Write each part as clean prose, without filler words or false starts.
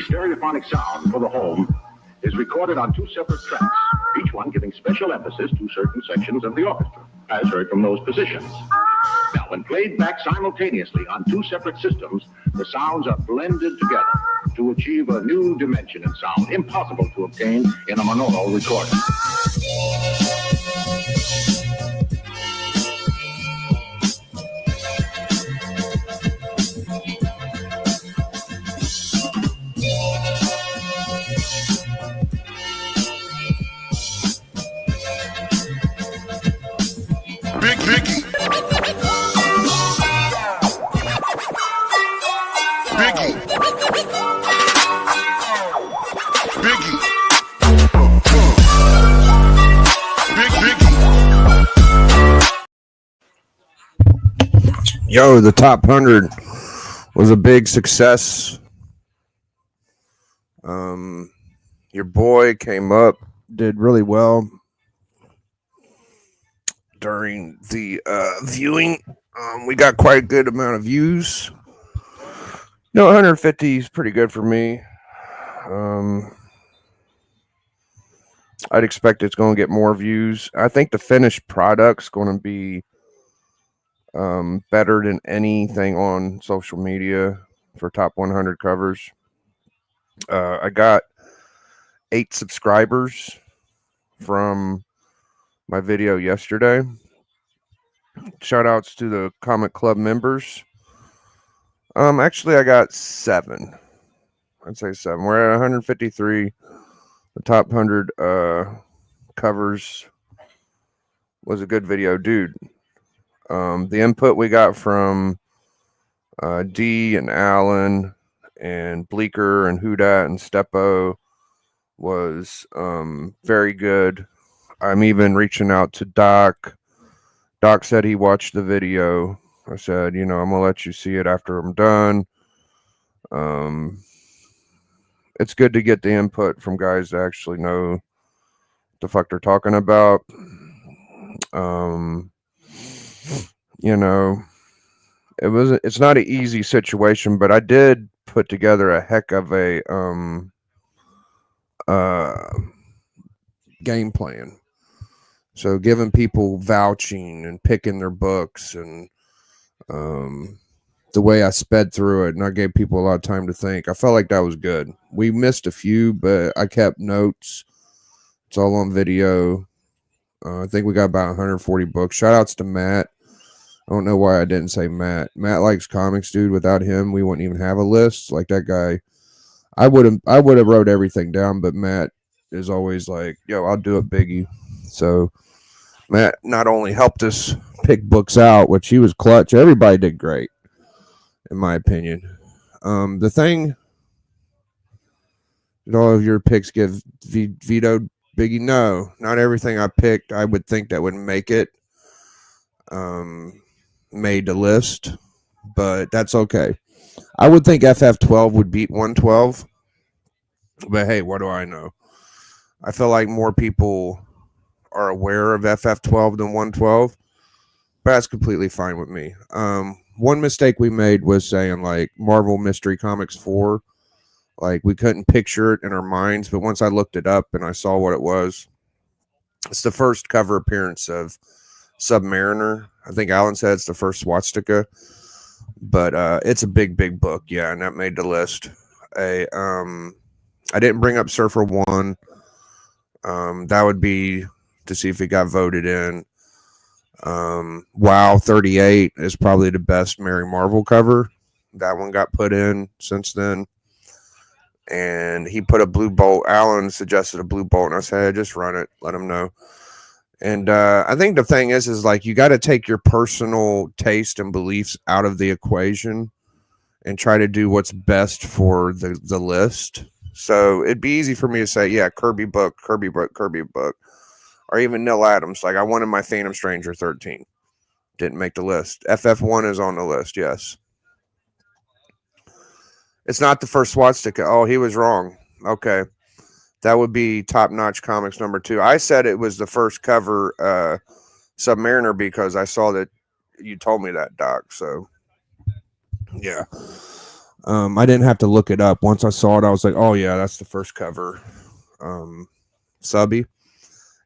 stereophonic sound for the home is recorded on 2 separate tracks, each one giving special emphasis to certain sections of the orchestra, as heard from those positions. Now, when played back simultaneously on 2 separate systems, the sounds are blended together to achieve a new dimension in sound, impossible to obtain in a monaural recording. Yo, the top 100 was a big success. Your boy came up, did really well during the viewing. We got quite a good amount of views. 150 is pretty good for me. I'd expect it's going to get more views. I think the finished product's going to be better than anything on social media for top 100 covers. I got 8 subscribers from my video yesterday. Shout outs to the Comic Club members. Actually, I got 7. I'd say 7. We're at 153. The top 100 covers was a good video, dude. The input we got from D and Alan and Bleeker and Hudat and Steppo was very good. I'm even reaching out to Doc. Doc said he watched the video. I said, I'm going to let you see it after I'm done. It's good to get the input from guys that actually know what the fuck they're talking about. It's not an easy situation, but I did put together a heck of a game plan. So giving people vouching and picking their books and the way I sped through it, and I gave people a lot of time to think. I felt like that was good. We missed a few, but I kept notes. It's all on video. I think we got about 140 books. Shout outs to Matt. I don't know why I didn't say Matt. Matt likes comics, dude. Without him, we wouldn't even have a list. Like that guy, I would have wrote everything down, but Matt is always like, yo, I'll do it, Biggie. So Matt not only helped us pick books out, which he was clutch. Everybody did great, in my opinion. The thing, did all of your picks get vetoed, Biggie? No, not everything I picked I would think that would make it made the list, but that's okay. I would think FF12 would beat 112, but hey, what do I know? I feel like more people are aware of FF12 than 112, but that's completely fine with me. One mistake we made was saying like Marvel Mystery Comics 4. Like we couldn't picture it in our minds, but once I looked it up and I saw what it was, it's the first cover appearance of Submariner. I think Alan said it's the first swastika, but it's a big book, yeah, and that made the list. I didn't bring up Surfer 1. That would be to see if it got voted in. Wow 38 is probably the best Mary Marvel cover. That one got put in since then. And he put a blue bolt. Alan suggested a blue bolt, and I said, hey, just run it. Let him know. And I think the thing is like you got to take your personal taste and beliefs out of the equation and try to do what's best for the list. So it'd be easy for me to say, yeah, Kirby book. Or even Neil Adams. Like I wanted my Phantom Stranger 13. Didn't make the list. FF1 is on the list, yes. It's not the first swastika. Oh, he was wrong. Okay. That would be Top Notch Comics number 2. I said it was the first cover Submariner because I saw that you told me that, Doc. So, yeah. I didn't have to look it up. Once I saw it, I was like, oh yeah, that's the first cover. Subby.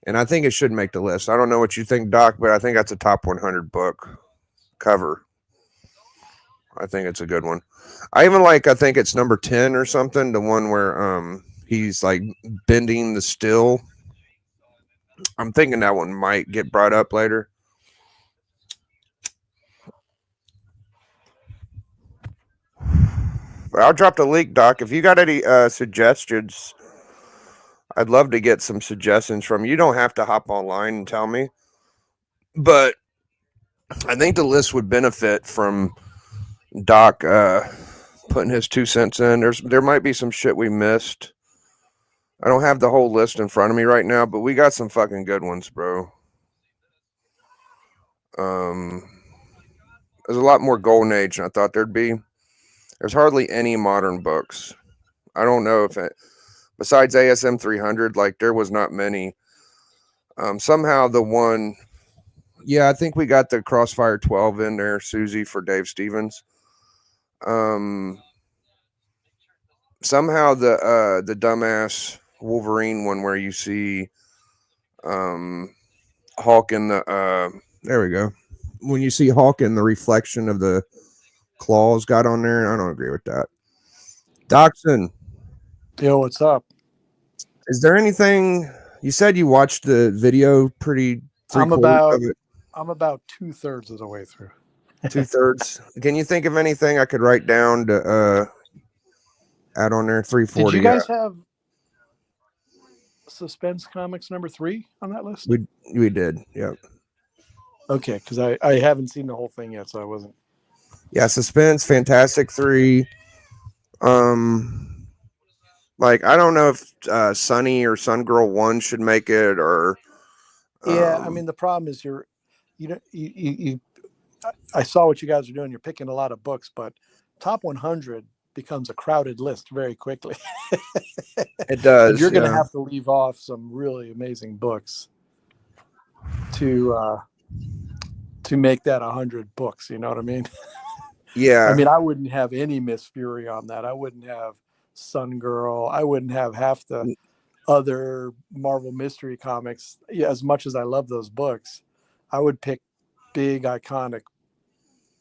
And I think it should make the list. I don't know what you think, Doc, but I think that's a top 100 book cover. I think it's a good one. I think it's number 10 or something, the one where he's like bending the still. I'm thinking that one might get brought up later. I'll drop the link, Doc. If you got any suggestions, I'd love to get some suggestions from you. You don't have to hop online and tell me, but I think the list would benefit from Doc putting his 2 cents in. There might be some shit we missed. I don't have the whole list in front of me right now, but we got some fucking good ones, bro. There's a lot more Golden Age than I thought there'd be. There's hardly any modern books. I don't know if it, besides ASM 300, like there was not many. Somehow the one, yeah, I think we got the Crossfire 12 in there, Susie for Dave Stevens. Somehow the dumbass Wolverine one where you see Hulk in the there we go. When you see Hulk in the reflection of the claws got on there, I don't agree with that. Doxson. Yo, what's up? Is there anything you said you watched the video pretty I'm about 2/3 of the way through. 2/3. Can you think of anything I could write down to add on there? 340. Did you guys have Suspense Comics number 3 on that list? We did, yep. Okay, because I haven't seen the whole thing yet, so I wasn't. Yeah, Suspense, Fantastic 3. Like I don't know if Sunny or Sun Girl 1 should make it or. Yeah, I mean the problem is I saw what you guys are doing. You're picking a lot of books, but top 100 becomes a crowded list very quickly. It does. You're going to have to leave off some really amazing books to make that 100 books. You know what I mean? Yeah. I mean, I wouldn't have any Miss Fury on that. I wouldn't have Sun Girl. I wouldn't have half the other Marvel Mystery Comics. Yeah, as much as I love those books, I would pick big iconic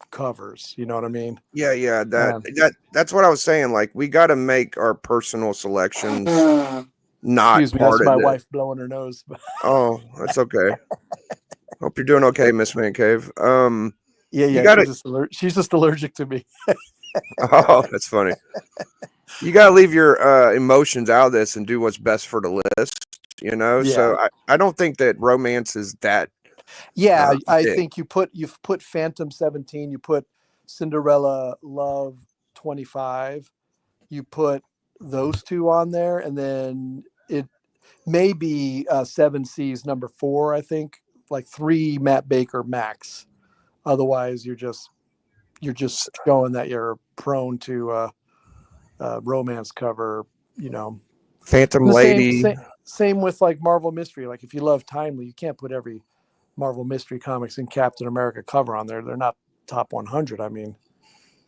covers. You know what I mean? Yeah. That's what I was saying. Like we got to make our personal selections. Not excuse me, part that's my of wife blowing her nose. Oh, that's okay. Hope you're doing okay, Miss Man Cave. Yeah. She's just allergic to me. Oh, that's funny. You got to leave your emotions out of this and do what's best for the list, you know? Yeah. So I don't think that romance is that. Yeah, I think you've put Phantom 17, you put Cinderella Love 25, you put those two on there, and then it may be Seven Seas number 4, I think, like 3 Matt Baker max. Otherwise, you're just showing that you're prone to romance cover, you know. Phantom Lady. Same with like Marvel Mystery. Like if you love Timely, you can't put every Marvel Mystery Comics and Captain America cover on there. They're not top 100. I mean,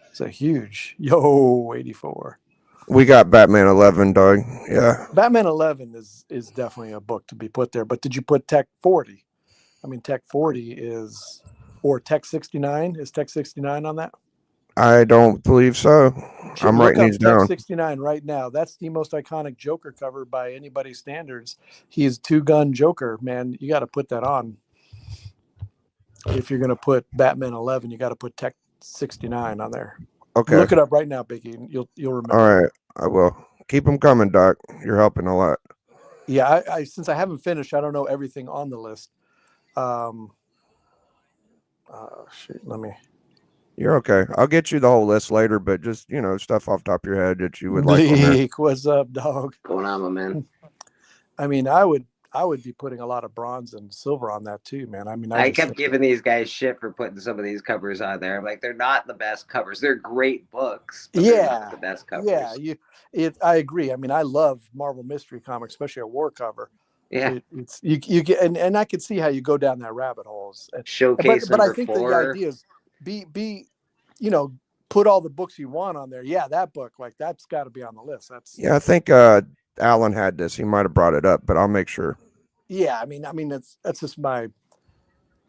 it's a huge 84. We got Batman 11, dog. Yeah. Batman 11 is definitely a book to be put there. But did you put Tech 40? I mean, Tech 40 is, or Tech 69. Is Tech 69 on that? I don't believe so. I'm writing these down. Tech 69 right now. That's the most iconic Joker cover by anybody's standards. He's 2-gun Joker, man. You got to put that on. If you're going to put Batman 11, you got to put Tech 69 on there. Okay. Look it up right now, Biggie. And you'll remember. All right. I will. Keep them coming, Doc. You're helping a lot. Yeah, I since I haven't finished, I don't know everything on the list. Let me. You're okay. I'll get you the whole list later, but just, stuff off the top of your head that you would like. Bleak, what's up, dog? Going on, my man. I mean, I would be putting a lot of bronze and silver on that too, man. I mean, I kept giving these guys shit for putting some of these covers on there. I'm like, they're not the best covers. They're great books, but they're not the best covers. Yeah, I agree. I mean, I love Marvel Mystery Comics, especially a war cover. Yeah, it's you get, and I could see how you go down that rabbit holes. Showcase, but I think 4. the idea is be put all the books you want on there. Yeah, that book, like that's got to be on the list. That's I think Alan had this. He might have brought it up, but I'll make sure. Yeah, I mean that's just my.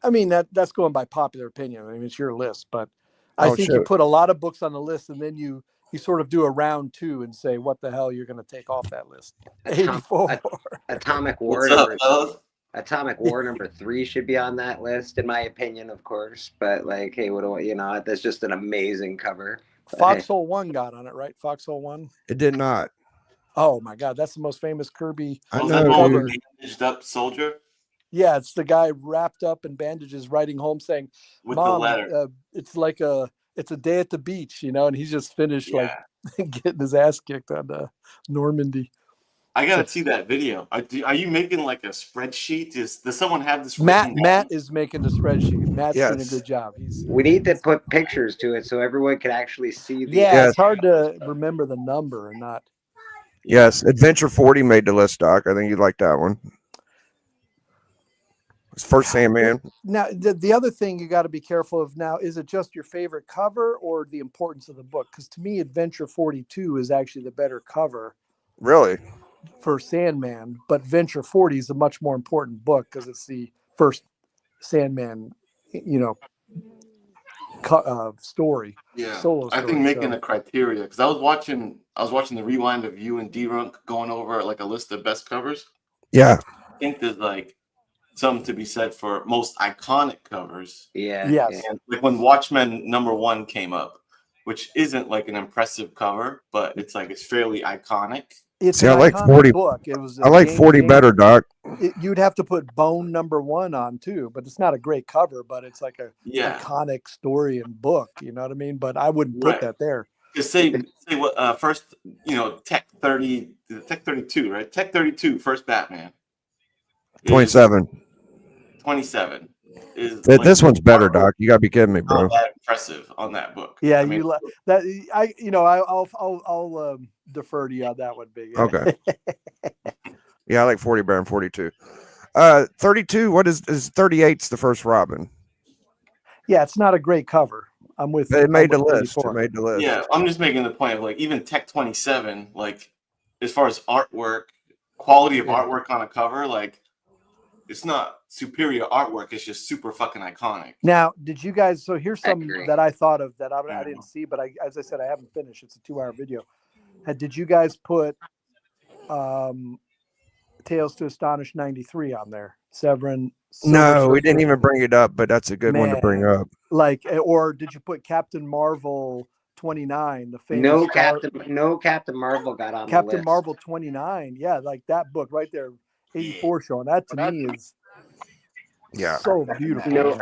I mean that's going by popular opinion. I mean it's your list, but I think you put a lot of books on the list, and then you sort of do a round 2 and say what the hell you're going to take off that list. 84. Atomic War. Atomic War number 3 should be on that list, in my opinion, of course. But like, hey, what do I, that's just an amazing cover. Foxhole 1 got on it, right? Foxhole 1. It did not. Oh my God, that's the most famous Kirby. I know. Cover. Bandaged up soldier. Yeah, it's the guy wrapped up in bandages, writing home saying, with "Mom, the letter. It's like it's a day at the beach," and he's just finished like getting his ass kicked on Normandy. I gotta see that video. Are you making like a spreadsheet? Does someone have this? Matt is making the spreadsheet. Matt's doing a good job. We need to put pictures to it so everyone can actually see. It's hard to remember the number and not. Yes, Adventure 40 made the list, Doc. I think you'd like that one. It's first Sandman. Now, the other thing you got to be careful of now, is it just your favorite cover or the importance of the book? Because to me, Adventure 42 is actually the better cover. Really? For Sandman, but Venture 40 is a much more important book because it's the first Sandman, story. Yeah, solo story, I think making a criteria, because I was watching the rewind of you and D-Runk going over like a list of best covers. Yeah, I think there's like something to be said for most iconic covers. Yeah. Yes. And like when Watchmen #1 came up, which isn't like an impressive cover, but it's fairly iconic. It's I like 40 book. It was. I like 40 better, Doc. You'd have to put Bone #1 on too, but it's not a great cover. But it's like a iconic story and book. You know what I mean? But I wouldn't put that there. Just say what first. Tech 32, right? Tech 32, first Batman. 27. 27 is. This one's better, Doc. You gotta be kidding me, bro. Not that impressive on that book. Yeah, I'll defer to you on that one, Big. Okay. Yeah, I like 40 better than 42. 32. What is 38's the first Robin? Yeah, it's not a great cover. I'm with. It made the list. It made the list. Yeah, I'm just making the point of even Tech 27, as far as artwork, quality of artwork on a cover, it's not superior artwork. It's just super fucking iconic. Now, did you guys? So here's some that I thought of that I didn't see, but as I said, I haven't finished. It's a 2-hour video. Did you guys put Tales to Astonish 93 on there? Severin. No, we didn't even bring it up, but that's a good one to bring up. Or did you put Captain Marvel 29? The famous no Captain Marvel got on Captain the list. Marvel 29. Yeah, like that book right there. 84 showing that to me is so beautiful.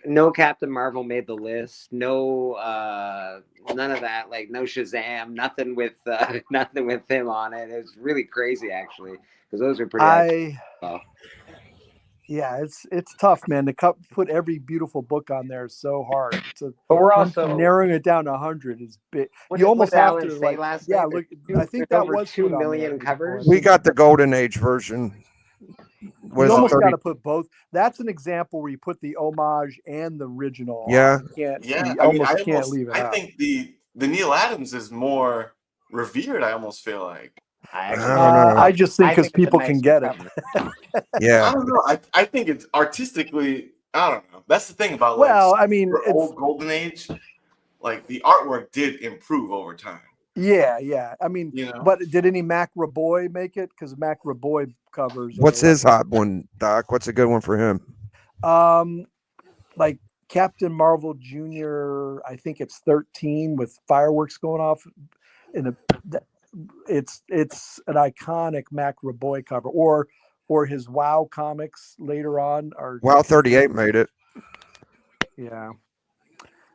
No Captain Marvel made the list. No, none of that. No Shazam. Nothing with him on it. It was really crazy actually because those are pretty. Yeah, it's tough, man. To put every beautiful book on there is so hard. But we're also narrowing it down to 100 is big. You almost have to look. I think that was 2 million covers. We got the Golden Age version. You almost got to put both. That's an example where you put the homage and the original. Yeah, you can't leave it out. I think the Neil Adams is more revered. I almost feel like. I just think because people can get it. Yeah, I don't know. I think it's artistically. I don't know. That's the thing about it's Golden Age. The artwork did improve over time. Yeah. I mean, but did any Mac Raboy make it? Because Mac Raboy covers. What's his hot one, Doc? What's a good one for him? Like Captain Marvel Jr. I think it's 13 with fireworks going off. It's an iconic Mac Raboy cover, or his WoW comics later on. Or WoW 38 made it. Yeah.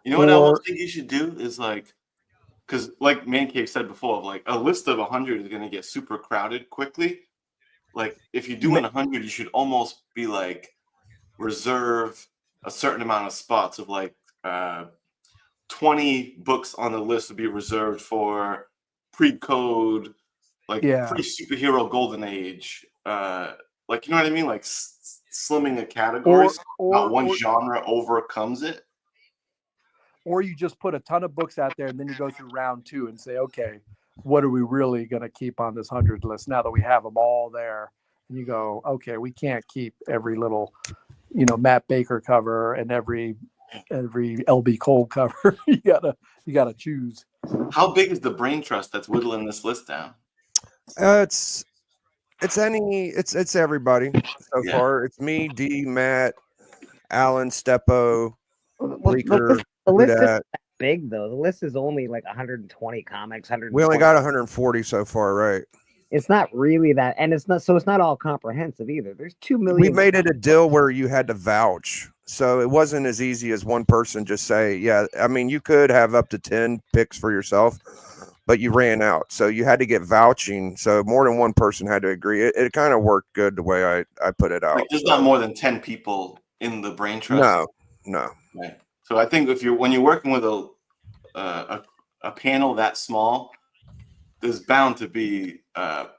You know what I almost think you should do is because like Man Cave said before, a list of 100 is going to get super crowded quickly. If you're doing 100, you should almost be reserve a certain amount of spots of 20 books on the list would be reserved for pre-code, pre-superhero Golden Age. You know what I mean? Slimming the categories, not one genre overcomes it. or you just put a ton of books out there and then you go through round 2 and say, okay, what are we really going to keep on this 100 list now that we have them all there? And you go, okay, we can't keep every little, Matt Baker cover and every LB Cole cover. you gotta choose. How big is the brain trust that's whittling this list down? It's everybody so far. It's me, D, Matt, Alan, Steppo, Bleeker. The list isn't that big though. The list is only like 120 comics. We only got 140 so far, right? It's not really that, and it's not all comprehensive either. There's 2 million. We made it a deal where you had to vouch, so it wasn't as easy as one person just say, yeah. I mean, you could have up to 10 picks for yourself, but you ran out, so you had to get vouching. So more than one person had to agree. It kind of worked good the way I put it out. Like, there's not more than 10 people in the brain trust. No. Right. So I think when you're working with a panel that small, there's bound to be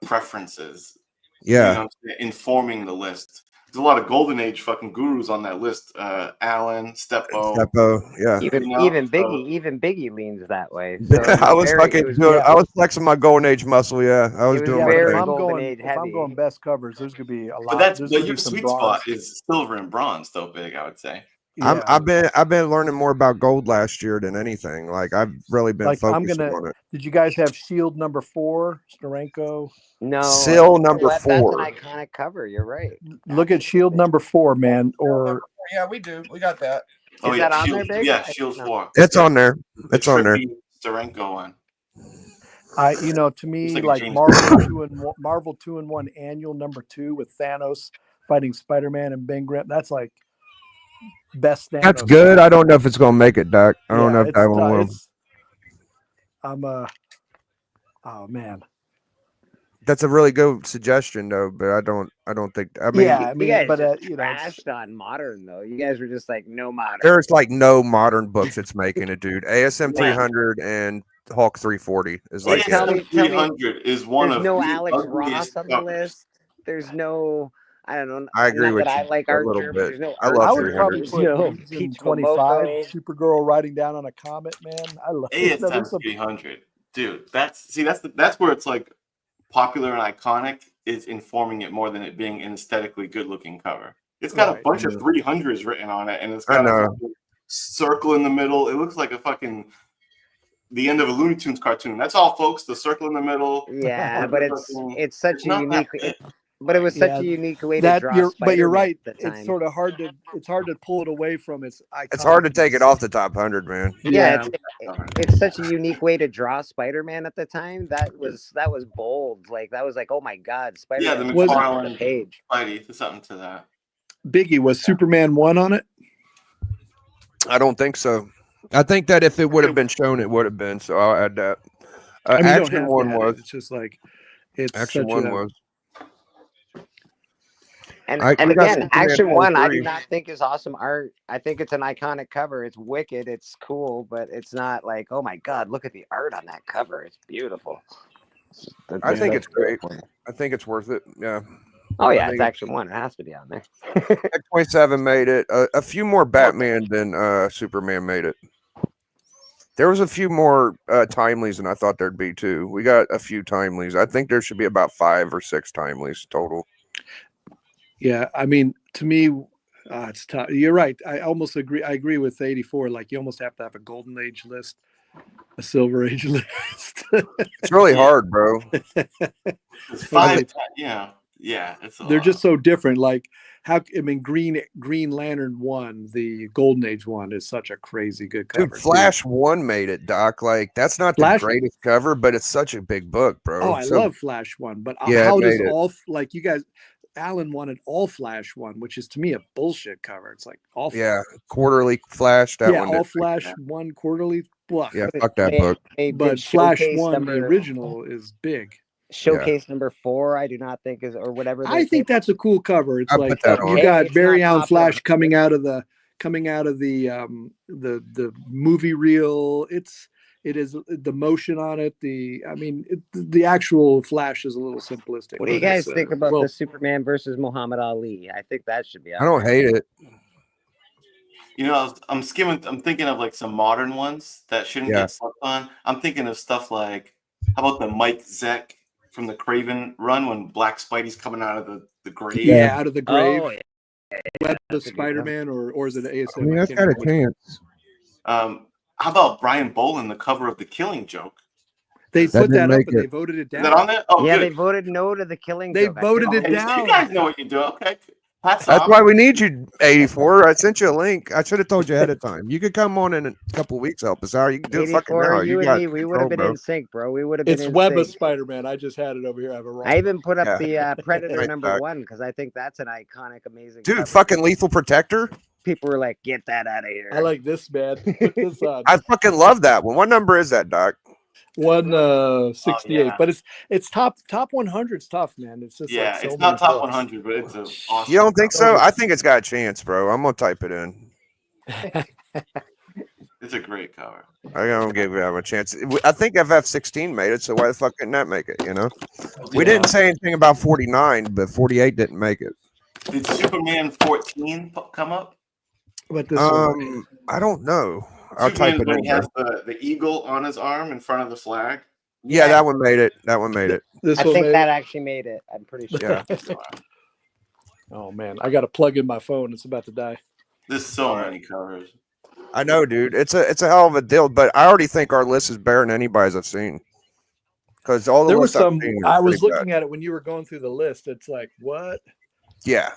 preferences. Yeah. Informing the list. There's a lot of golden age fucking gurus on that list. Alan, Steppo, yeah. Even Biggie leans that way. So I was flexing my golden age muscle. Yeah, I was doing. Very if I'm going best covers, there's gonna be a lot. But your sweet spot is silver and bronze, though. Big, I would say. Yeah. I've been learning more about gold last year than anything. Like I've really been focused on it. Did you guys have Shield number 4, Steranko? No, Seal number 4. That's an iconic cover. You're right. Look at Shield number 4, man. Or yeah, we do. We got that. Is that on there, Big? Yeah, Shield 4. It's on there. It's on there. Steranko one. To me, like Marvel 2-in-1 annual number 2 with Thanos fighting Spider-Man and Ben Grimm. That's like best Thanos. That's good. I don't know if it's gonna make it, Doc. I don't know if that one will. Oh man. That's a really good suggestion, though. But I don't think. I mean, you guys but crashed on modern though. You guys were just like no modern. There's like no modern books it's making it, dude. ASM 300 and Hulk 340 is like. ASM 300 is one of no Alex Ross on the list. There's no. I don't know. I agree with you. I like a little bit. I would probably put Peach 25 Supergirl riding down on a comet, man. I love ASM 300, dude. That's where it's like popular and iconic is informing it more than it being an aesthetically good-looking cover. It's got a bunch of 300s written on it, and it's got a circle in the middle. It looks like the end of a Looney Tunes cartoon. That's all, folks. The circle in the middle. Yeah, but it's such a unique. But it was such a unique way to draw. But you're right. It's sort of hard to. It's hard to pull it away from its icon. It's hard to take it off the top 100, man. Yeah, it's such a unique way to draw Spider-Man at the time. That was bold. Like that was like, oh my God, Spider-Man. Yeah, the McFarlane page. Spidey, something to that. Biggie, was Superman 1 on it? I don't think so. I think that if it would have been shown, it would have been. So I'll add that. Action 1 was. It's just like it's Action 1 was. And again, Action 1, I do not think is awesome art. I think it's an iconic cover. It's wicked. It's cool, but it's not like, oh my God, look at the art on that cover. It's beautiful. I think it's great. I think it's worth it. Yeah. Oh yeah, it's Action 1. It has to be on there. X-27 made it. A few more Batman than Superman made it. There was a few more timelies than I thought there'd be too. We got a few timelies. I think there should be about 5 or 6 timelies total. Yeah, I mean, to me, it's tough. You're right. I almost agree. I agree with 84. Like, you almost have to have a golden age list, a silver age list. It's really hard, bro. It's 5. Yeah. They're just so different. Like, Green Lantern 1, the golden age one, is such a crazy good cover. Dude, Flash 1 made it, Doc. Like, that's not the greatest cover, but it's such a big book, bro. Oh, I love Flash 1, but how does like you guys? Alan wanted all Flash 1, which is to me a bullshit cover. It's like all quarterly Flash. That one all Flash 1 quarterly. Blah. Yeah, fuck that book. But Flash 1, the original, is big. Showcase number 4, I do not think is or whatever. I think that's a cool cover. It's like you got Barry Allen Flash coming out of the movie reel. It is the motion on it. The actual Flash is a little simplistic. What do you guys think about the Superman versus Muhammad Ali? I think that should be out. I don't hate it. You know, I'm skimming. I'm thinking of like some modern ones that shouldn't get slept on. I'm thinking of stuff like, how about the Mike Zeck from the Craven run when Black Spidey's coming out of the grave? Yeah, out of the grave. Oh, yeah. Web of Spider-Man, or is it an ASM? I mean, that's got a chance. How about Brian Boland, the cover of The Killing Joke? They put that up, but they voted it down. Is that on there? Oh, yeah, good. they voted no to The Killing They Joke. voted it down. You guys know what you do. Okay. That's why we need you, 84. I sent you a link. I should have told you ahead of time. You could come on in a couple of weeks, help us out. You can do it fucking now. You and me, we would have been in sync, bro. We would have been in sync. It's Web of Spider-Man. I just had it over here. I have it wrong. I even put up the Predator #1 because I think that's an iconic, amazing. Dude, cover. fucking Lethal Protector. People were like, "Get that out of here." I like this, man. Put this on. I fucking love that one. What number is that, Doc? 168, but it's top 100. It's tough, man. It's just yeah, like so it's not top books. 100, but it's awesome. You don't think so? I think it's got a chance, bro. I'm gonna type it in. It's a great cover. I don't give him a chance. I think FF16 made it, so why the fuck didn't that make it? You know, we didn't say anything about 49, but 48 didn't make it. Did Superman 14 come up? But this I don't know. I'll Superman type it in. He has the eagle on his arm in front of the flag. Yeah, that one made it. That one made it. I think that actually made it. I'm pretty sure. Yeah. Oh man, I got to plug in my phone. It's about to die. There's so many covers. I know, dude. It's a hell of a deal, but I already think our list is better than anybody's I've seen. Because all the there was some. I was looking bad. at it when you were going through the list. It's like what? Yeah.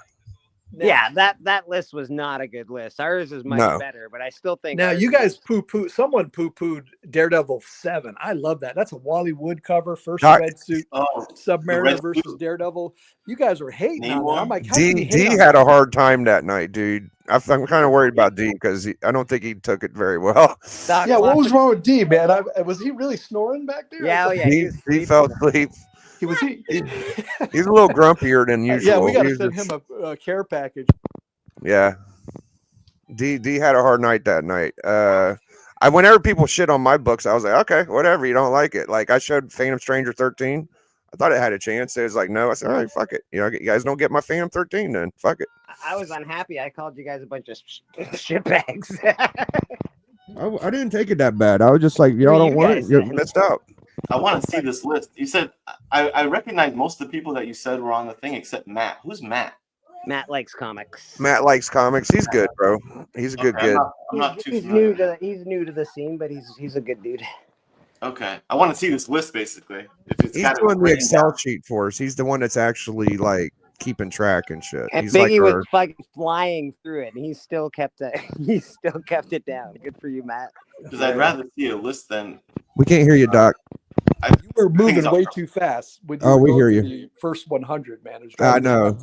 Yeah, that list was not a good list. Ours is much better, but I still think. Now you guys poo-poo. Someone poo-pooed Daredevil 7. I love that. That's a Wally Wood cover. First red suit, Submariner versus Daredevil. You guys were hating on that. I'm like, how D had a hard time that night, dude. I'm kind of worried about D because I don't think he took it very well. Yeah, what was wrong with D, man? Was he really snoring back there? Yeah, he fell asleep. He's a little grumpier than usual. Yeah, we got to send him a care package. Yeah, D had a hard night that night. Whenever people shit on my books, I was like, okay, whatever. You don't like it. Like I showed Phantom Stranger 13. I thought it had a chance. It was like, no. I said, all right, fuck it. You know, you guys don't get my Phantom 13, then fuck it. I was unhappy. I called you guys a bunch of shitbags. I didn't take it that bad. I was just like, y'all don't want it. You're missed out. I want to see this list. You said I recognize most of the people that you said were on the thing except Matt. Who's Matt? Matt likes comics. Matt likes comics. He's good, bro. He's a good kid. I'm not too he's new to the scene, but he's a good dude. Okay, I want to see this list basically. He's doing the Excel sheet for us. He's the one that's actually like keeping track and shit. And he's Biggie like was fucking flying through it, and he still kept it. He still kept it down. Good for you, Matt. Because I'd rather see a list than. We can't hear you, Doc. You were moving way too fast. We hear you. The first 100, man. I know.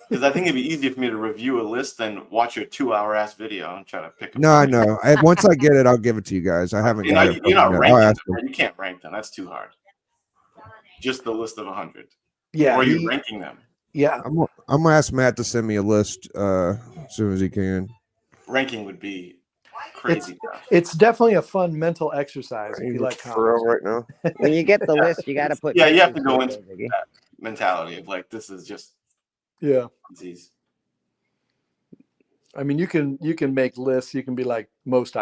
Because I think it'd be easier for me to review a list than watch your 2-hour ass video and try to pick them. No, I know. Once I get it, I'll give it to you guys. I haven't got it. You're not ranking them. You can't rank them. That's too hard. Just the list of 100. Yeah. Or are you ranking them? Yeah. I'm gonna ask Matt to send me a list as soon as he can. Ranking would be crazy. It's definitely a fun mental exercise if you like comics. Right now. When you get the list, you got to put. Yeah, you have to go into that mentality of like this is just. Yeah. Disease. I mean, you can make lists. You can be like most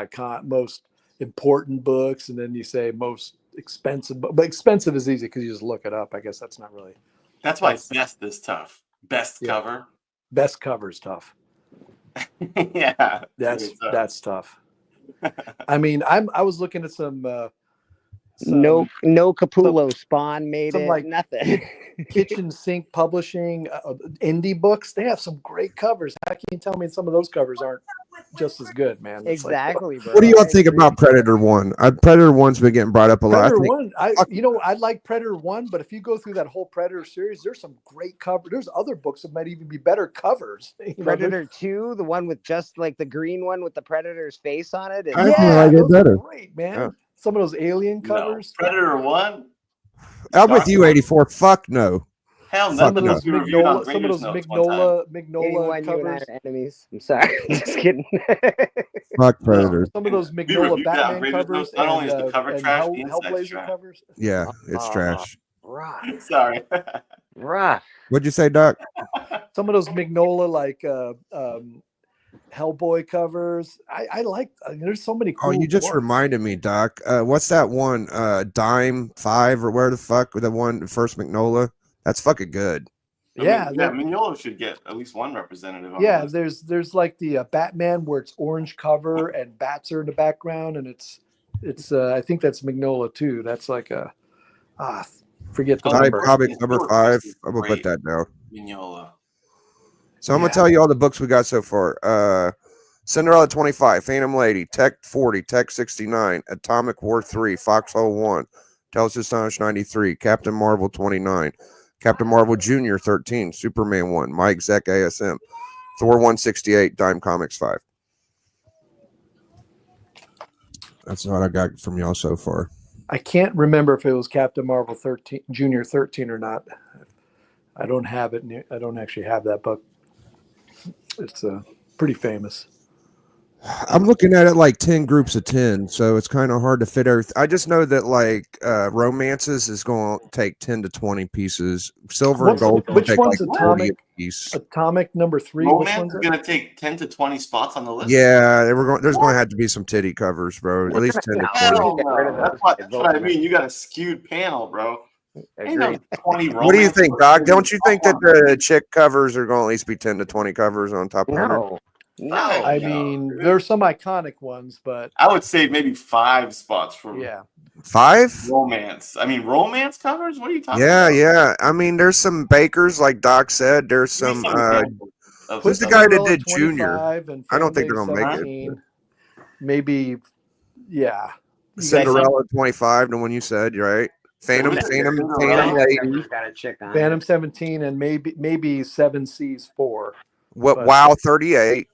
important books, and then you say most expensive. But expensive is easy because you just look it up. I guess that's not really. That's why best is tough. Best cover. Best cover is tough. Yeah, that's tough. I mean, I was looking at some no Capullo. Spawn made it. Like nothing. Kitchen Sink Publishing indie books. They have some great covers. How can you tell me some of those covers aren't just as good, man? It's exactly, like, bro. What do y'all think about Predator 1? Predator 1's been getting brought up a lot. I like Predator 1, but if you go through that whole Predator series, there's some great covers. There's other books that might even be better covers. Predator 2, the one with just like the green one with the Predator's face on it. I like it better. Great, man. Yeah. Some of those alien covers. No. Predator 1? I'm with you, 84. Fuck no. Hell no. Some of those Mignola covers. Are enemies. I'm sorry. Just kidding. Fuck Predators. Some of those Mignola Batman covers. Not only is the cover trash, the Hellblazer covers. Yeah, it's trash. Rough. Sorry. Rough. What'd you say, Doc? Some of those Mignola Hellboy covers. I like. There's so many cool. Oh, you just books. reminded me, Doc. What's that one? Dime 5 or where the fuck the one first Mignola? That's fucking good. Yeah, Mignola should get at least one representative. On yeah, the list. there's like the Batman where it's orange cover and bats are in the background, and it's I think that's Mignola too. That's like a forget the number. Comics number 5. I'm gonna put that down. Mignola. So I'm gonna tell you all the books we got so far. Cinderella 25, Phantom Lady, Tech 40, Tech 69, Atomic War 3, Foxhole 1, Tales Astonish 93, Captain Marvel 29, Captain Marvel Jr. 13, Superman 1, Mike Zeck ASM, Thor 168, Dime Comics 5. That's what I got from y'all so far. I can't remember if it was Captain Marvel 13, Junior 13 or not. I don't have it. I don't actually have that book. It's pretty famous. I'm looking at it like 10 groups of 10, so it's kind of hard to fit everything. I just know that like romances is going to take 10 to 20 pieces. Silver and gold. Which one's like Atomic? Piece. Atomic number 3. Romance is going to take 10 to 20 spots on the list. Yeah, there's going to have to be some titty covers, bro. At least 10 to 20. That's what I mean. You got a skewed panel, bro. Agreed. 20 What do you think, Doc? Don't you think that the chick covers are going to at least be 10 to 20 covers on top of it? No. I mean, there's some iconic ones, but I would say maybe 5 spots for 5 romance. I mean, romance covers. What are you talking about? Yeah. I mean, there's some bakers, like Doc said. There's some. Who's the guy that did Junior? I don't think they're gonna make it. Maybe, yeah. Cinderella 25, the one you said, right? Phantom Lady. Phantom 17, and maybe 7 C's 4. What? Wow, 38.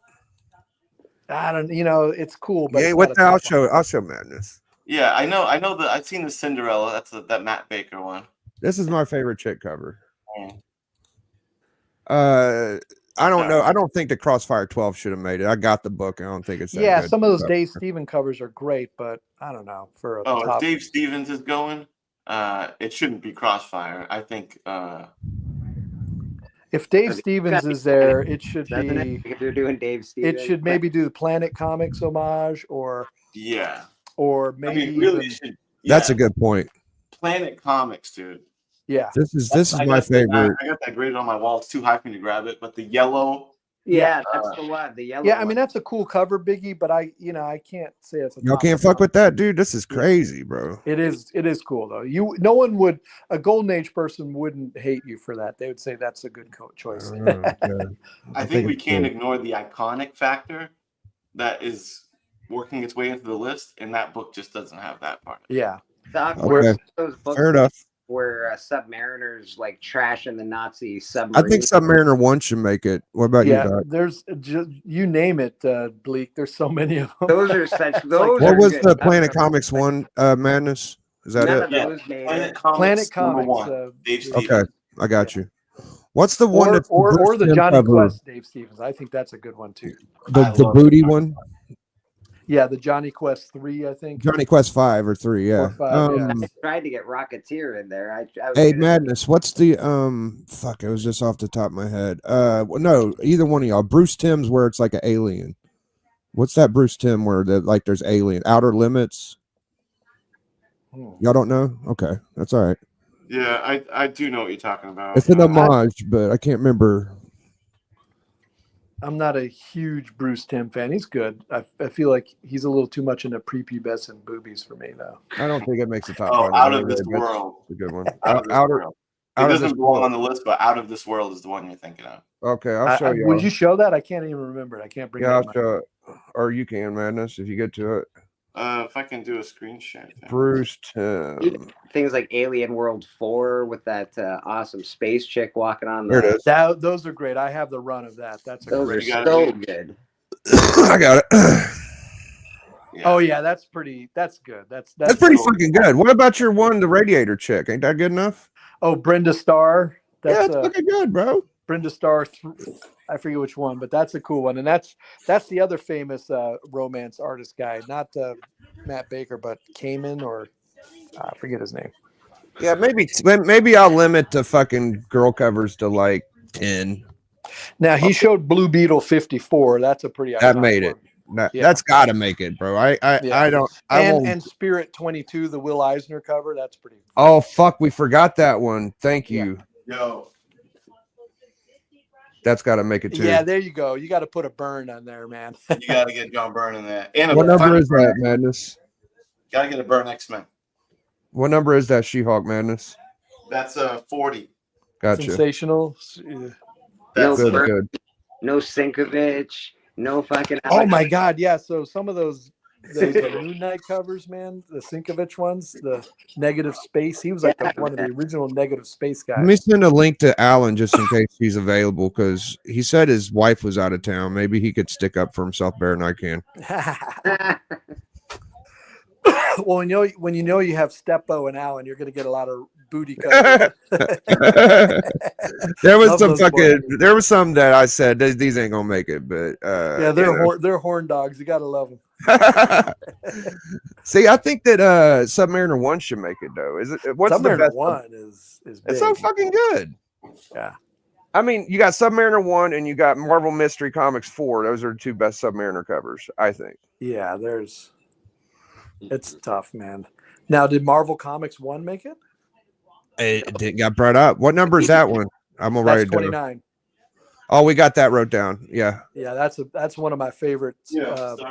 I don't. It's cool, but yeah. What the? I'll show Madness. Yeah, I know that I've seen the Cinderella. That's that Matt Baker one. This is my favorite chick cover. I don't know. I don't think the Crossfire 12 should have made it. I got the book. I don't think it's that good. Some of those Dave Stevens covers are great, but I don't know. If Dave Stevens is going, it shouldn't be Crossfire. I think if Dave Stevens is there, it should be. If they're doing Dave Stevens, it should maybe do the Planet Comics homage, or maybe really even, that's a good point. Planet Comics, dude. Yeah, this is my favorite. I got that graded on my wall. It's too high for me to grab it, but the yellow. Yeah, that's the one. The yellow. Yeah, I mean that's a cool cover, Biggie. But I can't say it's. Y'all can't fuck with that, dude. This is crazy, bro. It is cool though. No one would. A Golden Age person wouldn't hate you for that. They would say that's a good choice. I think we can't ignore the iconic factor that is working its way into the list, and that book just doesn't have that part. Yeah. Those books fair enough. Where submariners like trashing the Nazi submarine. I think Submariner 1 should make it. What about you, Doc? There's just you name it, Bleak. There's so many of them. Those are such. Those. What was the Planet Comics 1? Madness. Is that None it? Of those made Planet Comics. Okay, I got you. What's the one that's or the Johnny Quest Dave Stevens? I think that's a good one too. The booty one. Yeah, the Johnny Quest 3, I think. Johnny Quest 5 or 3, yeah. 5, I tried to get Rocketeer in there. Hey, Madness, what's the fuck, it was just off the top of my head. No, either one of y'all. Bruce Timm's where it's like an alien. What's that Bruce Timm where there's alien? Outer Limits? Y'all don't know? Okay, that's all right. Yeah, I do know what you're talking about. It's an homage, but I can't remember. I'm not a huge Bruce Timm fan. He's good. I feel like he's a little too much into prepubescent boobies for me, though. I don't think it makes the top. Out of This World. It's a good one. It doesn't belong on the list, but Out of This World is the one you're thinking of. Okay, I'll show you. Would you show that? I can't even remember it. I can't bring it up. I'll show it. Or you can, Madness, if you get to it. If I can do a screenshot. Bruce Timm. Things like Alien World 4 with that awesome space chick walking on there. It is. Those are great. I have the run of that. Those are so good. I got it. Oh yeah, that's pretty. That's good. That's pretty fucking good. What about your one, the Radiator chick? Ain't that good enough? Oh, Brenda Starr. That's fucking good, bro. Brenda Starr. I forget which one, but that's a cool one, and that's the other famous romance artist guy, not Matt Baker, but Kamen or I forget his name. Yeah, maybe I'll limit the fucking girl covers to like 10. Now he showed Blue Beetle 54. That's a pretty that made it. That's got to make it, bro. I don't. And Spirit 22, the Will Eisner cover. That's pretty. Oh fuck, we forgot that one. Thank you. Yo. That's got to make it too. Yeah, there you go. You got to put a burn on there, man. You got to get John Byrne in there. And what number is that, Madness? Got to get a Byrne X-Men. What number is that, She-Hulk Madness? That's 40. Gotcha. Sensational. No good, Byrne, good. No Sinkovich. No fucking. Oh my God, yeah. So some of those Moon Knight covers, man, the Sinkovich ones, the negative space. He was like one of the original negative space guys. Let me send a link to Alan just in case he's available, because he said his wife was out of town. Maybe he could stick up for himself better than I can. Well, when you know you have Steppo and Alan, you're going to get a lot of booty covers. There was some that I said these ain't gonna make it, but yeah, they're horn dogs. You got to love them. See, I think that Submariner 1 should make it though. Is it? What's Submariner the best 1 is big. It's so fucking good. Yeah. I mean, you got Submariner 1 and you got Marvel Mystery Comics 4. Those are the two best Submariner covers, I think. Yeah, it's tough, man. Now, did Marvel Comics 1 make it? It didn't got brought up. What number is that one? I'm gonna write it down. 29. Oh, we got that wrote down. Yeah. Yeah, that's one of my favorite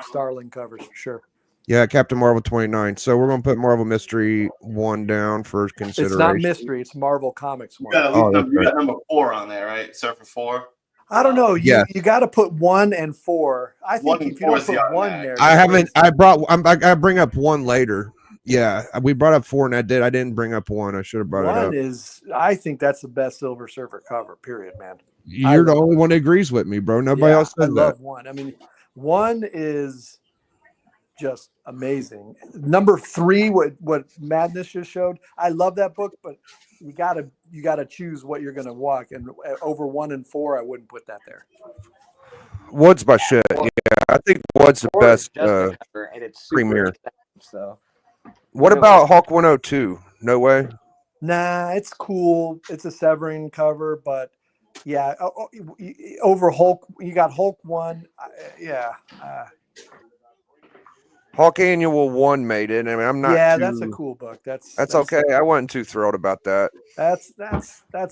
Starling covers for sure. Yeah, Captain Marvel 29. So we're gonna put Marvel Mystery 1 down for consideration. It's not Mystery, it's Marvel Comics 1. You got number 4 on there, right? Surfer 4. I don't know. You got to put 1 and 4. I think if you don't put 1 there, I bring up 1 later. Yeah, we brought up 4 and I didn't bring up 1. I should have brought it up. I think that's the best Silver Surfer cover, period, man. You're the only one that agrees with me, bro. Nobody else says that. I love 1. I mean, 1 is just amazing. Number 3, what Madness just showed, I love that book, but you gotta choose what you're gonna walk, and over 1 and 4, I wouldn't put that there. Wood's my shit. Yeah, I think Wood's the best cover, and it's premier. So, what about Hulk 102? No way. Nah, it's cool. It's a Severin cover, but yeah, over Hulk, you got Hulk 1. Hulk Annual 1 made it. I mean, I'm not. Yeah, that's a cool book. That's okay. I wasn't too thrilled about that. That's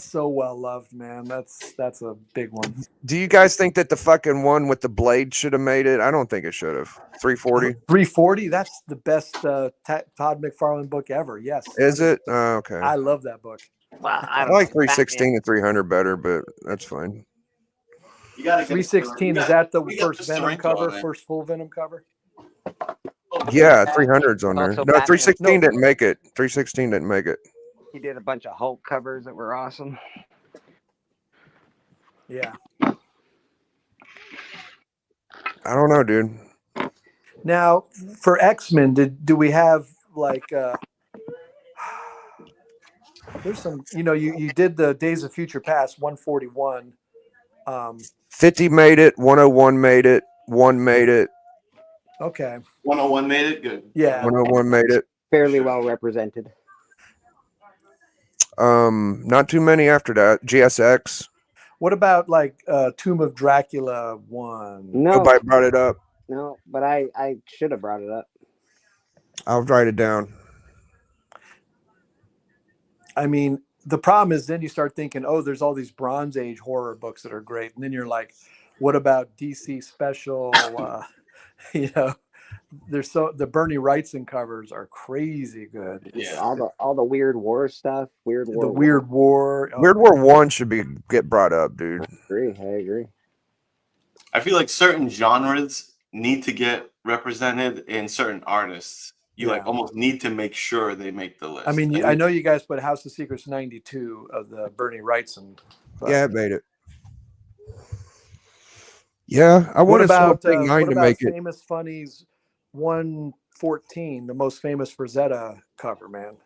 so well loved, man. That's a big one. Do you guys think that the fucking one with the blade should have made it? I don't think it should have. 340. 340. That's the best Todd McFarlane book ever. Yes. Is it? Okay. I love that book. Well, I like 316 and 300 better, but that's fine. You got 316. Is that the first Venom cover? First full Venom cover? Yeah, 300's on there. No, 316 didn't make it. 316 didn't make it. He did a bunch of Hulk covers that were awesome. Yeah. I don't know, dude. Now, for X-Men, do we have like there's some, you did the Days of Future Past 141. 50 made it, 101 made it, 1 made it. Okay. 101 made it? Good. Yeah. 101 made it. Fairly well represented. Not too many after that. GSX. What about like Tomb of Dracula 1? No. Nobody brought it up. No, but I should have brought it up. I'll write it down. I mean, the problem is then you start thinking, oh, there's all these Bronze Age horror books that are great. And then you're like, what about DC Special? There's the Bernie Wrightson covers are crazy good. Yeah, all the Weird War stuff. Weird War. Weird War 1 should get brought up, dude. I agree. I feel like certain genres need to get represented in certain artists. You almost need to make sure they make the list. I mean, I know you guys put House of Secrets 92 of the Bernie Wrightson. Yeah, it made it. Yeah, I wanted something 9 to make it. Famous Funnies 114, the most famous Frazetta cover, man.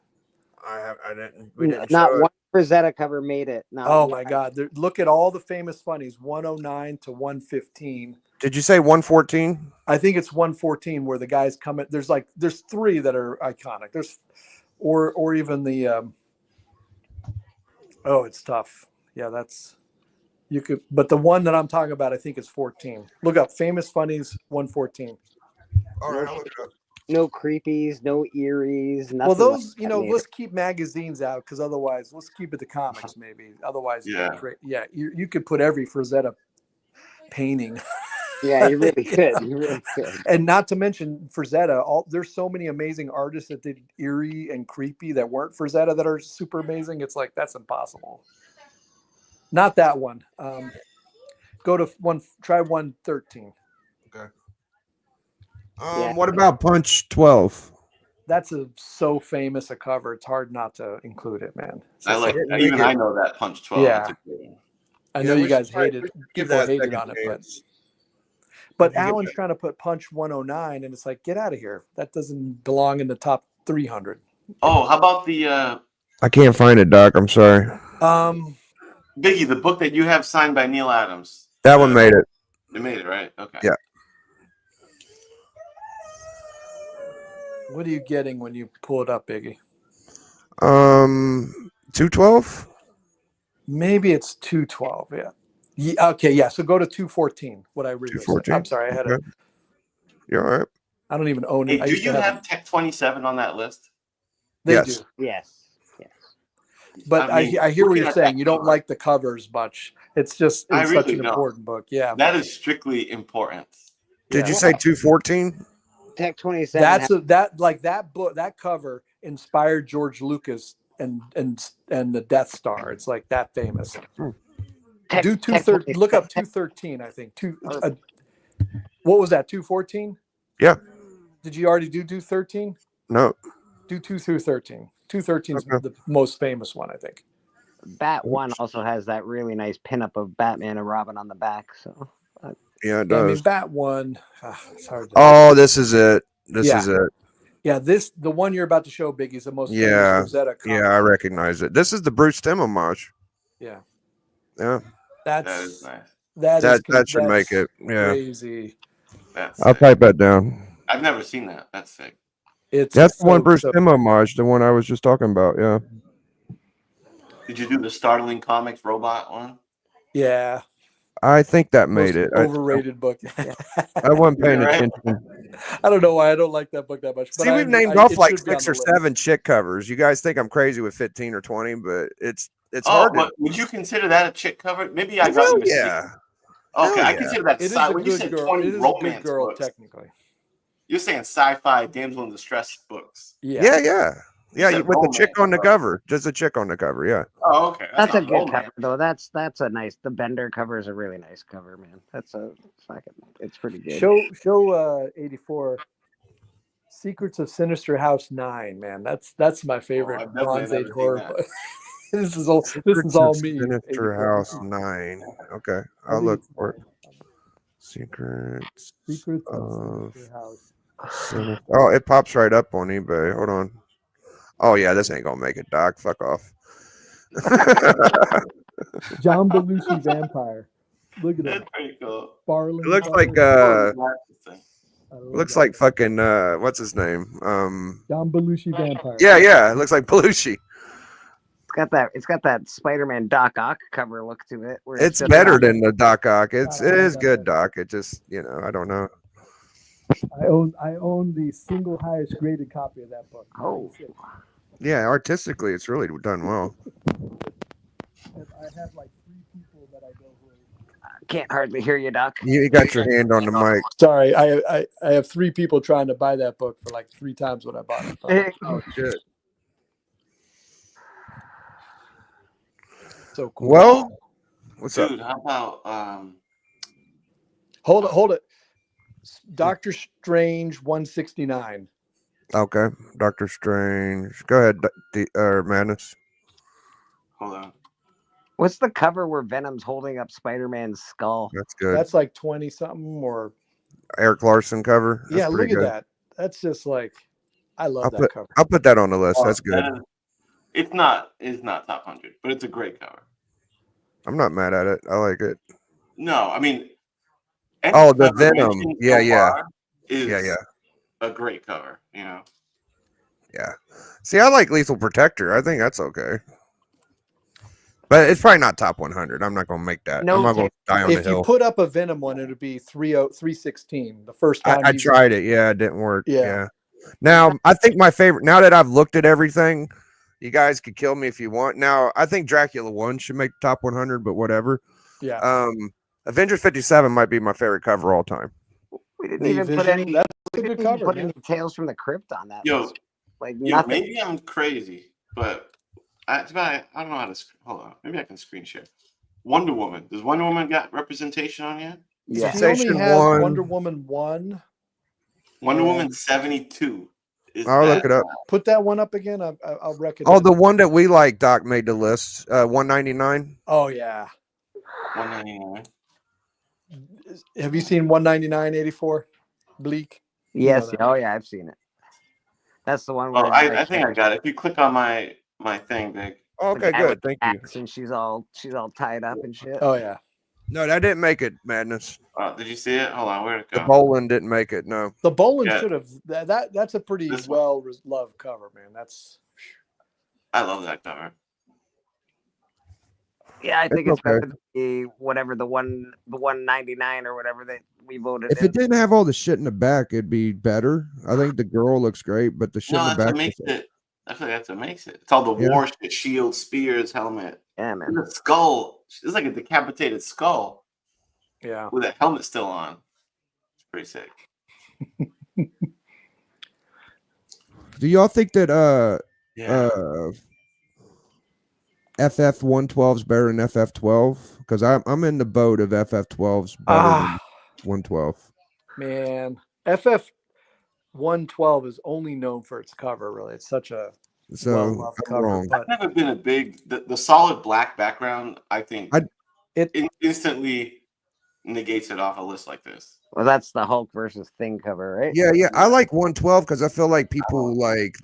We didn't not one Frazetta cover made it. Oh my God! Look at all the famous Funnies 109 to 115. Did you say 114? I think it's 114 where the guys come in. There's 3 that are iconic. There's or even the it's tough. Yeah, You could, but the one that I'm talking about, I think is 14. Look up Famous Funnies 114. All right, I'll look it up. No creepies, no eries, nothing. Well, those, like you know, let's keep magazines out because otherwise, let's keep it to comics maybe. Otherwise, you could put every Frazetta painting. Yeah, you really could. You really could. And not to mention Frazetta, there's so many amazing artists that did eerie and creepy that weren't Frazetta that are super amazing. It's like that's impossible. Not that one. Go to try 113. Okay. Yeah. What about Punch 12? That's so famous a cover. It's hard not to include it, man. I know that Punch 12. Yeah. I know you guys hated on it, but Alan's trying to put Punch 109, and it's like, get out of here. That doesn't belong in the top 300. Oh, how about the I can't find it, Doc. I'm sorry. Biggie, the book that you have signed by Neil Adams. That one made it. It made it, right? Okay. Yeah. What are you getting when you pull it up, Biggie? 212? Maybe it's 212. Yeah. Okay. Yeah. So go to 214. What I read. 214. I'm sorry. I had You're all right. I don't even own Hey, it. do you have Tech 27 on that list? They Yes. do. Yes. But I hear what you're saying. You don't like the covers much. It's just such an important book. Yeah. That is strictly important. Did you say 214? Tech 27. That book, that cover inspired George Lucas and the Death Star. It's like that famous. Do 213. Look up 213. I think what was that? 214. Yeah. Did you already do 213? No. Do 2 through 13. 213 is the most famous one, I think. Bat 1 also has that really nice pinup of Batman and Robin on the back. So yeah, it does. I mean, Bat 1. It's hard. This is it. This is it. Yeah, the one you're about to show, Biggie, is the most famous Rosetta comic. Yeah, I recognize it. This is the Bruce Timm homage. Yeah. Yeah. That is nice. That should make it. Yeah. Crazy. I'll type that down. I've never seen that. That's sick. That's the one Bruce Timm homage, the one I was just talking about. Yeah. Did you do the Startling Comics robot one? Yeah. I think that made it. Overrated book. I wasn't paying attention. I don't know why I don't like that book that much. But See, we've named off like 6 or 7 chick covers. You guys think I'm crazy with 15 or 20, but it's hard. Would you consider that a chick cover? Maybe I got you. Yeah. Okay, I consider that. When you said 20 romance girl, books, technically. You're saying sci-fi damsel in distress books. Yeah. With the chick on the cover. Just a chick on the cover, yeah. Oh, okay. That's a good cover, though. That's a nice. The Bender cover is a really nice cover, man. It's pretty good. Show 84. Secrets of Sinister House 9, man. That's my favorite Bronze Age horror book. This is all me. Sinister House 9. Okay, I'll look for it. Secrets of Sinister House. Oh, it pops right up on eBay. Hold on. Oh yeah, this ain't gonna make it, Doc. Fuck off. John Belushi vampire. Look at that. Pretty cool. It looks like fucking what's his name? John Belushi vampire. Yeah. It looks like Belushi. It's got that Spider-Man Doc Ock cover look to it. It's better than the Doc Ock. It is good, Doc. It just I don't know. I own the single highest graded copy of that book. Oh. Yeah, artistically, it's really done well. I have like 3 people that I go with. I can't hardly hear you, Doc. You got your hand on the mic. Sorry, I have 3 people trying to buy that book for like 3 times what I bought it. Oh shit. So cool. Well, what's Dude, up? how about Hold it. Doctor Strange 169. Okay, Doctor Strange. Go ahead, Madness. hold on. What's the cover where Venom's holding up Spider-Man's skull? That's good. That's like 20 something or Eric Larson cover. That's look good. at that. That's just like I love that cover. I'll put that on the list. That's good. It's not top 100, but it's a great cover. I'm not mad at it. I like it. No, I mean, the Venom. Yeah. Is a great cover, Yeah. See, I like Lethal Protector. I think that's okay. But it's probably not top 100. I'm not going to make that. No, I'm not going to die on the If you hill. put up a Venom one, it would be 316. The first time I tried it. Yeah, it didn't work. Yeah. Now, I think my favorite, now that I've looked at everything, you guys could kill me if you want. Now, I think Dracula 1 should make the top 100, but whatever. Yeah. Avengers 57 might be my favorite cover all time. We didn't even put any. That's We a good didn't even cover. put Man. any Tales from the Crypt on that. Yo, list. Like nothing. Maybe I'm crazy, but I don't know how to. Hold on, maybe I can screen share. Wonder Woman. Does Wonder Woman got representation on here? Yeah. She only Sensation has 1. Wonder Woman 1. Wonder Woman 72. I'll look it up. Put that one up again. I'll reckon. Oh, the one that we like, Doc made the list. 199. Oh yeah. 199. Have you seen 199.84? Bleak. Yes. You know Oh yeah, I've seen it. That's the one where Oh, I think I got it. If you click on my thing, Vic. Okay, good. Thank you. And she's all tied up and shit. Oh yeah. No, that didn't make it, Madness. Did you see it? Hold on, where'd it go? The Bolin didn't make it. No. The Bolin Yeah. should have. That's a pretty well loved cover, man. I love that cover. Yeah, I think It's it's better than the whatever the 199 or whatever that we voted. If it didn't have all the shit in the back, it'd be better. I think the girl looks great, but the shit in the back. I feel like that's what makes it. It's all the war shit, shield, spears, helmet. Yeah, man. The skull. It's like a decapitated skull. Yeah. With a helmet still on. It's pretty sick. Do y'all think that FF112 is better than FF12? Because I'm in the boat of FF12's better than 112. Man, FF112 is only known for its cover. Really, it's such a well-loved cover. Wrong. I've never been a big the solid black background. I think it instantly negates it off a list like this. Well, that's the Hulk versus Thing cover, right? Yeah. I like 112 because I feel like people like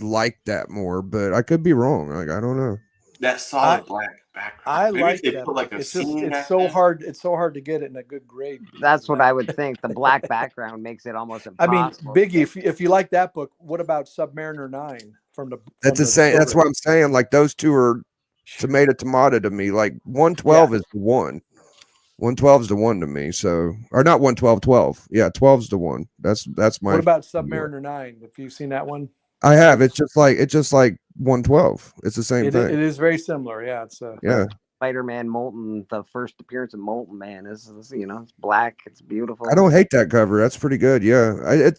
that more, but I could be wrong. Like I don't know. That solid black background. I Maybe like they that. put like a It's just scene it's back so there. hard. It's so hard to get it in a good grade. That's what I would think. The black background makes it almost I impossible. mean, Biggie, if you like that book, what about Submariner 9 from the? That's the same. That's what I'm saying. Like those two are tomato to me. Like 112 is the one. 112 is the one to me. So, or not 112, 12. Yeah, 12 is the one. That's my. What about Submariner 9? Have you seen that one? I have. It's just like 112. It's the same thing. It is very similar. Yeah, it's Spider-Man Molten. The first appearance of Molten Man is it's black. It's beautiful. I don't hate that cover. That's pretty good. Yeah,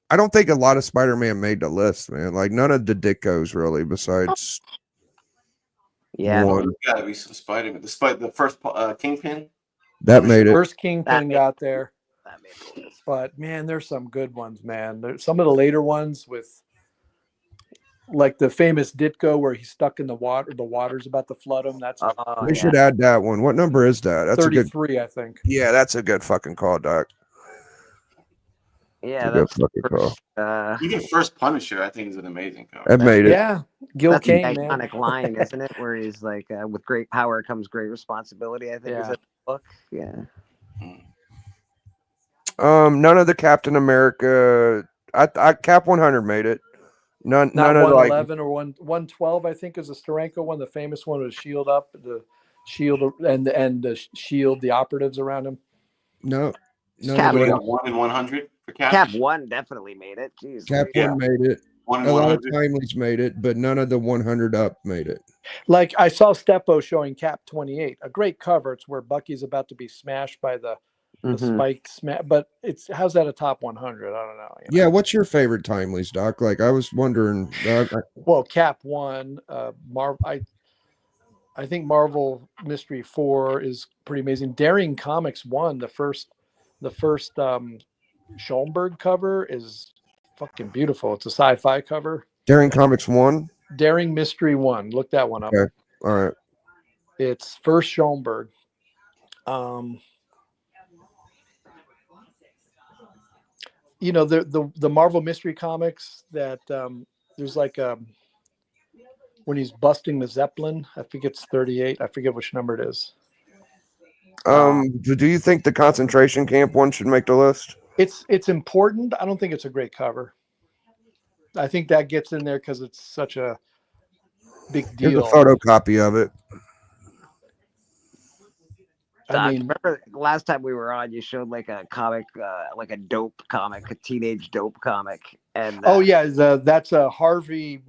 I don't think a lot of Spider-Man made the list, man. Like none of the Ditkos really, besides. Yeah, one. There's gotta be some Spider-Man. The first Kingpin. That made it. First Kingpin got there. But man, there's some good ones, man. There's some of the later ones with like the famous Ditko where he's stuck in the water. The water's about to flood him. That's We should add that one. What number is that? That's 33, I think. Yeah, that's a good fucking call, Doc. Yeah, that's that's a good fucking call. Even First Punisher, I think, is an amazing cover. That made it. Yeah, Gil That's Kane, an man. iconic line, isn't it? Where he's like, "With great power comes great responsibility." I think is that the book. Yeah. None of the Captain America. I Cap 100 made it. None of 111 or 112, I think, is a Steranko one. The famous one was Shield Up, the Shield and the Shield, the operatives around him. No. Cap We got 1 in 100 for Cap. Cap 1 definitely made it. Jeez. Cap 1 made it. 1 in A lot of 100. Timely's made it, but none of the 100 up made it. Like I saw Steppo showing Cap 28, a great cover. It's where Bucky's about to be smashed by the spike smash, but how's that a top 100? I don't know. Yeah, what's your favorite Timely's, Doc? Like I was wondering. Well, Cap 1, I think Marvel Mystery 4 is pretty amazing. Daring Comics 1, the first Schoenberg cover is fucking beautiful. It's a sci-fi cover. Daring Comics 1. Daring Mystery 1. Look that one up. Okay. All right. It's first Schoenberg. The Marvel Mystery Comics that there's like when he's busting the Zeppelin. I think it's 38. I forget which number it is. Do you think the concentration camp one should make the list? It's important. I don't think it's a great cover. I think that gets in there because it's such a big deal. Here's a photocopy of it. I mean, remember last time we were on, you showed like a comic, like a dope comic, a teenage dope comic, and oh yeah, that's a Harvey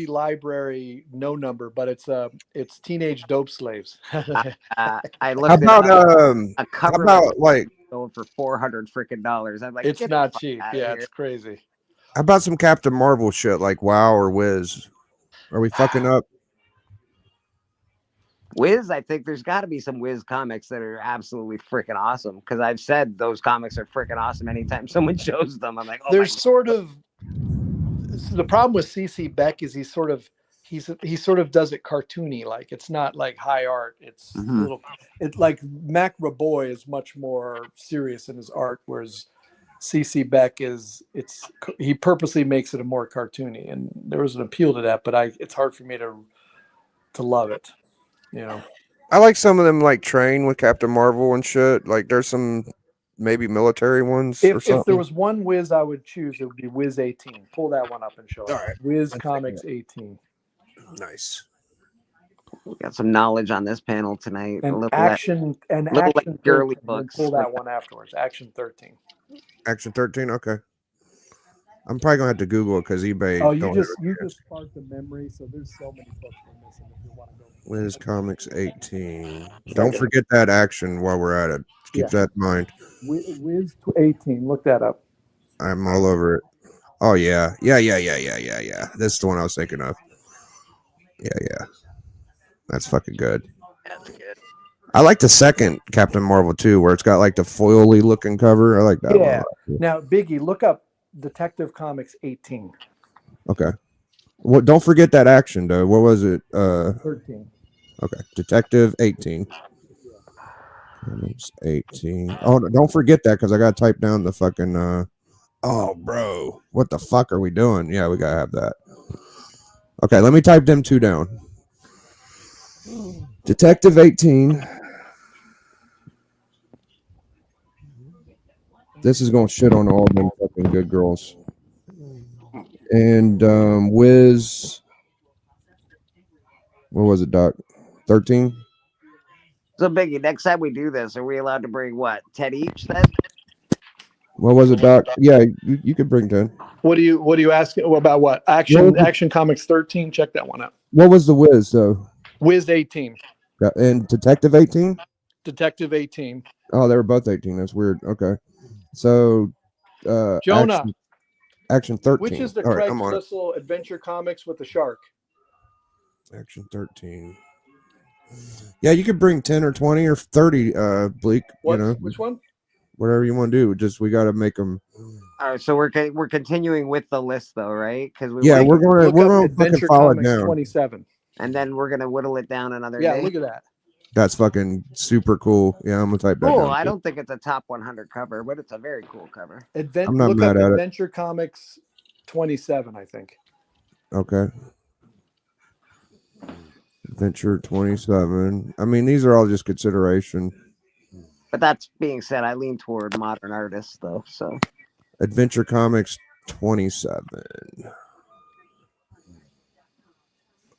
Library no number, but it's Teenage Dope Slaves. I How looked it about up. A how cover about like going for $400 freaking dollars. I'm like, it's get not the fuck cheap. outta Yeah, here. it's crazy. how about some Captain Marvel shit like WoW or Wiz? Are we fucking up? Wiz, I think there's got to be some Wiz comics that are absolutely freaking awesome, because I've said those comics are freaking awesome anytime someone shows them. I'm like, oh There's my sort of the problem with CC Beck is he sort of does it cartoony, like it's not like high art. It's a Mhm. little, it's like Mac Raboy is much more serious in his art, whereas CC Beck he purposely makes it a more cartoony, and there was an appeal to that, but it's hard for me to love it, you know. I like some of them like Train with Captain Marvel and shit. Like there's some maybe military ones or If there something. was one Wiz I would choose, it would be Wiz 18. Pull that one up and show it. All right. Wiz Comics 18. Nice. We got some knowledge on this panel tonight. And little Action girly 13. We'll books. pull that one afterwards. Action 13. Action 13. Okay. I'm probably gonna have to Google it because eBay. Oh, you don't just have it. sparked a memory. So there's so many books we're missing if you want to go. Wiz Comics 18. Don't forget that action while we're at it. Keep that in mind. Wiz 18. Look that up. I'm all over it. Oh yeah. Yeah. This is the one I was thinking of. Yeah. That's fucking good. That's good. I like the second Captain Marvel too, where it's got like the foily looking cover. I like that Yeah. one. Now, Biggie, look up Detective Comics 18. Okay. Well, don't forget that action though. What was it? 13. Okay. Detective 18. Comics 18. Oh, don't forget that because I gotta type down the fucking oh bro. What the fuck are we doing? Yeah, we gotta have that. Okay, let me type them two down. Detective 18. This is gonna shit on all them fucking good girls. And Wiz, what was it, Doc? 13? So Biggie, next time we do this, are we allowed to bring what, 10 each then? What was it, Doc? Yeah, you could bring 10. What do you ask about? What Action Comics 13? Check that one out. What was the Wiz though? Wiz 18. And Detective 18? Detective 18. Oh, they were both 18. That's weird. Okay. So Jonah, Action 13. which is the All right, Craig I'm on it. Sissel Adventure Comics with the shark? Action 13. Yeah, you could bring 10 or 20 or 30, Bleak. Which one? Whatever you want to do. Just we got to make them. All right, so we're continuing with the list though, right? Because we're going to fucking follow it down. 27. And then we're gonna whittle it down another day. Yeah, look at that. That's fucking super cool. Yeah, I'm gonna type that Cool. down. I don't think it's a top 100 cover, but it's a very cool cover. I'm not look mad up at it. Adventure Comics 27, I think. Okay. Adventure 27. I mean, these are all just consideration. But that's being said, I lean toward modern artists though. So Adventure Comics 27.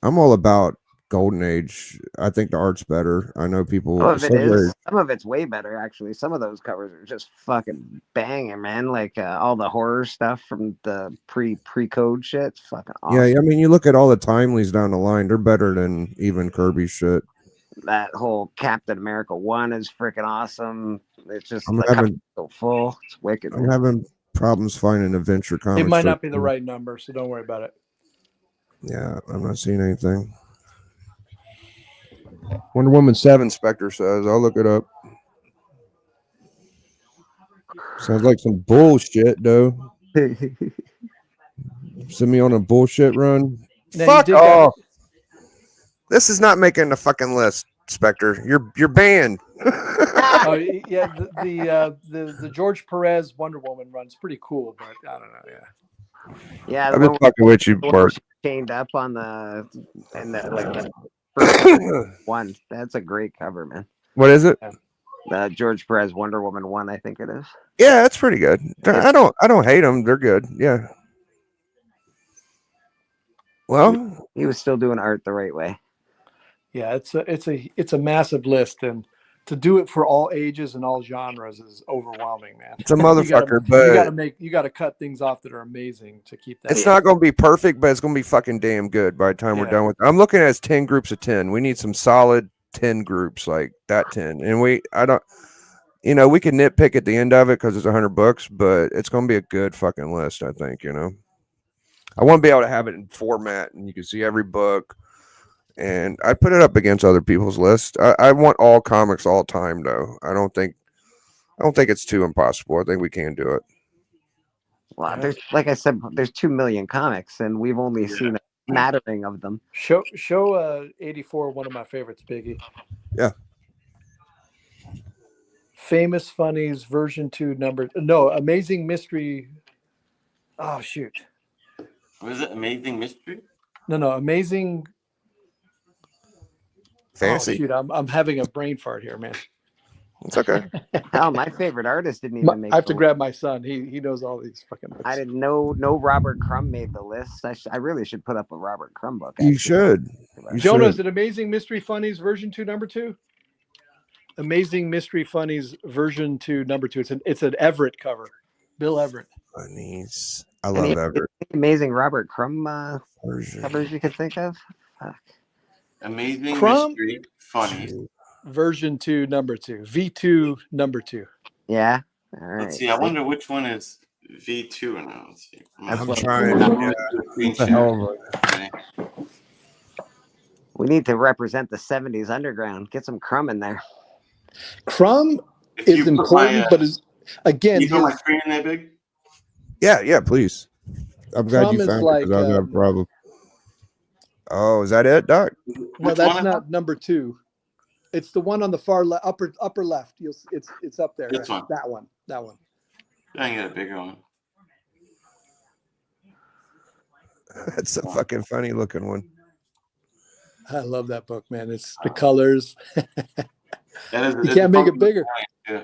I'm all about Golden Age. I think the art's better. I know people. Some of it's way better actually. Some of those covers are just fucking banging, man. Like all the horror stuff from the pre-code shit. It's fucking awesome. Yeah, I mean, you look at all the timelies down the line; they're better than even Kirby's shit. That whole Captain America 1 is freaking awesome. It's just so full. It's wicked. I'm having problems finding Adventure Comics. It might not be the right number, so don't worry about it. Yeah, I'm not seeing anything. Wonder Woman 7, Spectre says. I'll look it up. Sounds like some bullshit, though. Send me on a bullshit run. Fuck off. This is not making the fucking list, Spectre. You're banned. Oh yeah, the George Perez Wonder Woman run's pretty cool, but I don't know. Yeah. Yeah, I've been fucking with you, Bart. Chained up on the first one. That's a great cover, man. What is it? The George Perez Wonder Woman 1, I think it is. Yeah, that's pretty good. I don't hate them. They're good. Yeah. Well, he was still doing art the right way. Yeah, it's a massive list, and to do it for all ages and all genres is overwhelming, man. It's a motherfucker, you gotta cut things off that are amazing to keep that. It's not gonna be perfect, but it's gonna be fucking damn good by the time we're done with it. I'm looking at 10 groups of 10. We need some solid 10 groups like that 10. And we can nitpick at the end of it because it's 100 books, but it's gonna be a good fucking list, I think, I want to be able to have it in format and you can see every book. And I put it up against other people's lists. I want all comics all time, though. I don't think it's too impossible. I think we can do it. Well, there's, like I said, there's 2 million comics, and we've only seen a smattering of them. Show 84, one of my favorites, Biggie. Yeah. Famous Funnies version 2 Amazing Mystery. Oh shoot. Was it Amazing Mystery? No, Amazing Fantasy. Oh shoot, I'm having a brain fart here, man. It's okay. Oh, my favorite artist didn't even make. I have to grab my son. He knows all these fucking books. I didn't know. No, Robert Crumb made the list. I really should put up a Robert Crumb book. Actually. You should. Jonah, is it Amazing Mystery Funnies version 2, number 2? Amazing Mystery Funnies version 2, number 2. It's an Everett cover. Bill Everett. Funnies. I love Everett. Amazing Robert Crumb covers you could think of. Fuck. Amazing Mystery Funnies. Version 2, number 2. V2, number 2. Yeah. All right. Let's see. I wonder which one is V2 now. Let's see. I'm trying. We need to represent the 70s underground. Get some Crumb in there. Crumb is important, but again, you got my screen in there, Big? Yeah, please. I'm glad you found it because I have a problem. Oh, is that it, Doc? No, that's not number 2. It's the one on the far upper left. It's up there. This one. That one. I can get a bigger one. That's a fucking funny looking one. I love that book, man. It's the colors. You can't make it bigger. Yeah.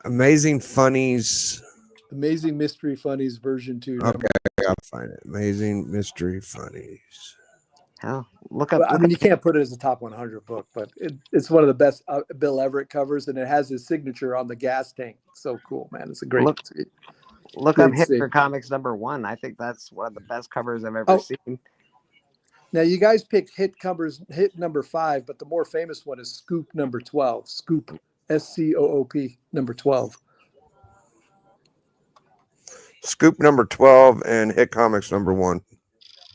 Amazing Funnies. Amazing Mystery Funnies version 2. Okay, I'll find it. Amazing Mystery Funnies. Hell, look up. Well, I mean, you can't put it as a top 100 book, but it's one of the best Bill Everett covers, and it has his signature on the gas tank. It's so cool, man. It's a great. Look up Hitler Comics number 1. I think that's one of the best covers I've ever seen. Now, you guys picked hit number 5, but the more famous one is Scoop number 12. Scoop, SCOOP number 12. Scoop number 12 and Hit Comics number 1.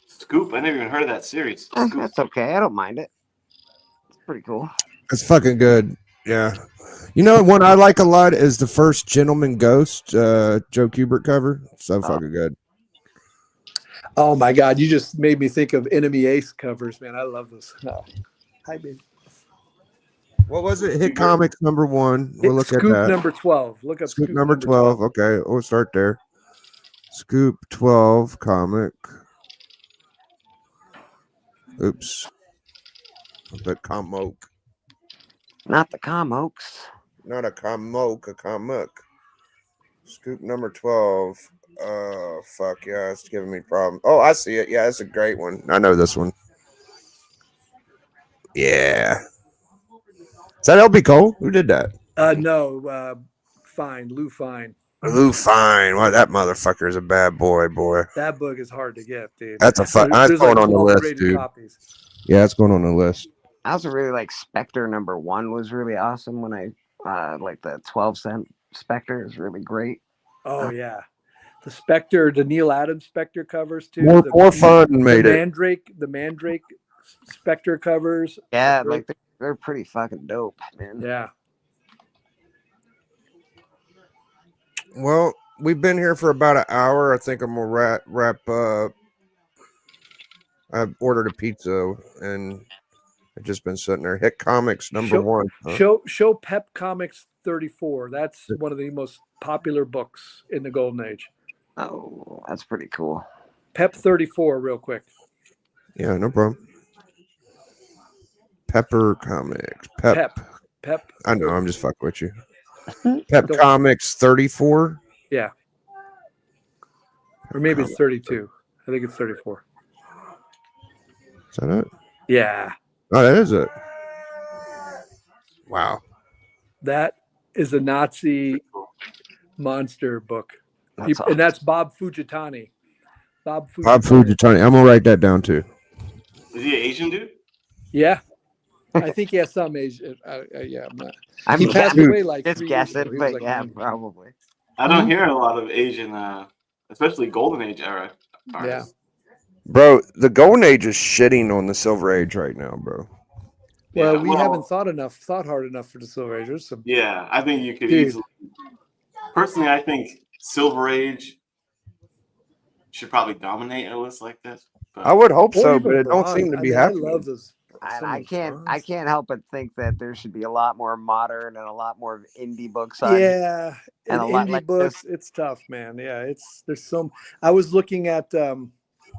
Scoop? I never even heard of that series. That's okay. I don't mind it. It's pretty cool. It's fucking good. Yeah. One I like a lot is the first Gentleman Ghost, Joe Kubert cover. So fucking good. Oh my God! You just made me think of Enemy Ace covers, man. I love this. Hi, baby. What was it? Hit Comics number 1. We'll look at that. Scoop number 12. Look up Scoop number 12. Okay, we'll start there. Scoop 12 comic. Oops. The comic. Not the comics. Not a comic, a comic. Scoop number 12. Oh, fuck yeah, it's giving me problems. Oh, I see it. Yeah, it's a great one. I know this one. Yeah. Is that LB Cole? Who did that? No, Fine. Lou Fine. Lou Fine. Well, that motherfucker is a bad boy. That book is hard to get, dude. That's that's going on the list, dude. Copies. Yeah, it's going on the list. I also really like Spectre number 1 was really awesome when I like the 12-cent Spectre is really great. Oh yeah. The Spectre, the Neil Adams Spectre covers too. More fun made it. The Mandrake Spectre covers. Yeah, like they're pretty fucking dope, man. Yeah. Well, we've been here for about an hour. I think I'm gonna wrap up. I've ordered a pizza and I've just been sitting there. Hit Comics number 1. Huh? Show Pep Comics 34. That's one of the most popular books in the Golden Age. Oh, that's pretty cool. Pep 34, real quick. Yeah, no problem. Pepper Comics. Pep. I know, I'm just fucking with you. Pep Comics 34? Yeah. Or maybe it's 32. I think it's 34. Is that it? Yeah. Oh, that is it. Wow. That is a Nazi monster book. That's And that's Bob Fujitani. Bob Fujitani. I'm gonna write that down too. Is he an Asian dude? Yeah. I think he has some Asian. Yeah, I'm he passed away like just 3 years guessing, ago. He but was like yeah, 90. probably. I don't hear a lot of Asian, especially Golden Age era artists. Bro, the Golden Age is shitting on the Silver Age right now, bro. Well, Yeah, we haven't thought hard enough for the Silver Age. There's some, yeah, I think you could Dude. easily. Personally, I think Silver Age should probably dominate a list like this. But I would hope or so, even but it don't bronze. seem to I be mean, happening. I love those. And some I of those can't bronze. help but think that there should be a lot more modern and a lot more indie books on here. Yeah, And and a lot indie like books, this. it's tough, man. Yeah, there's some. I was looking at.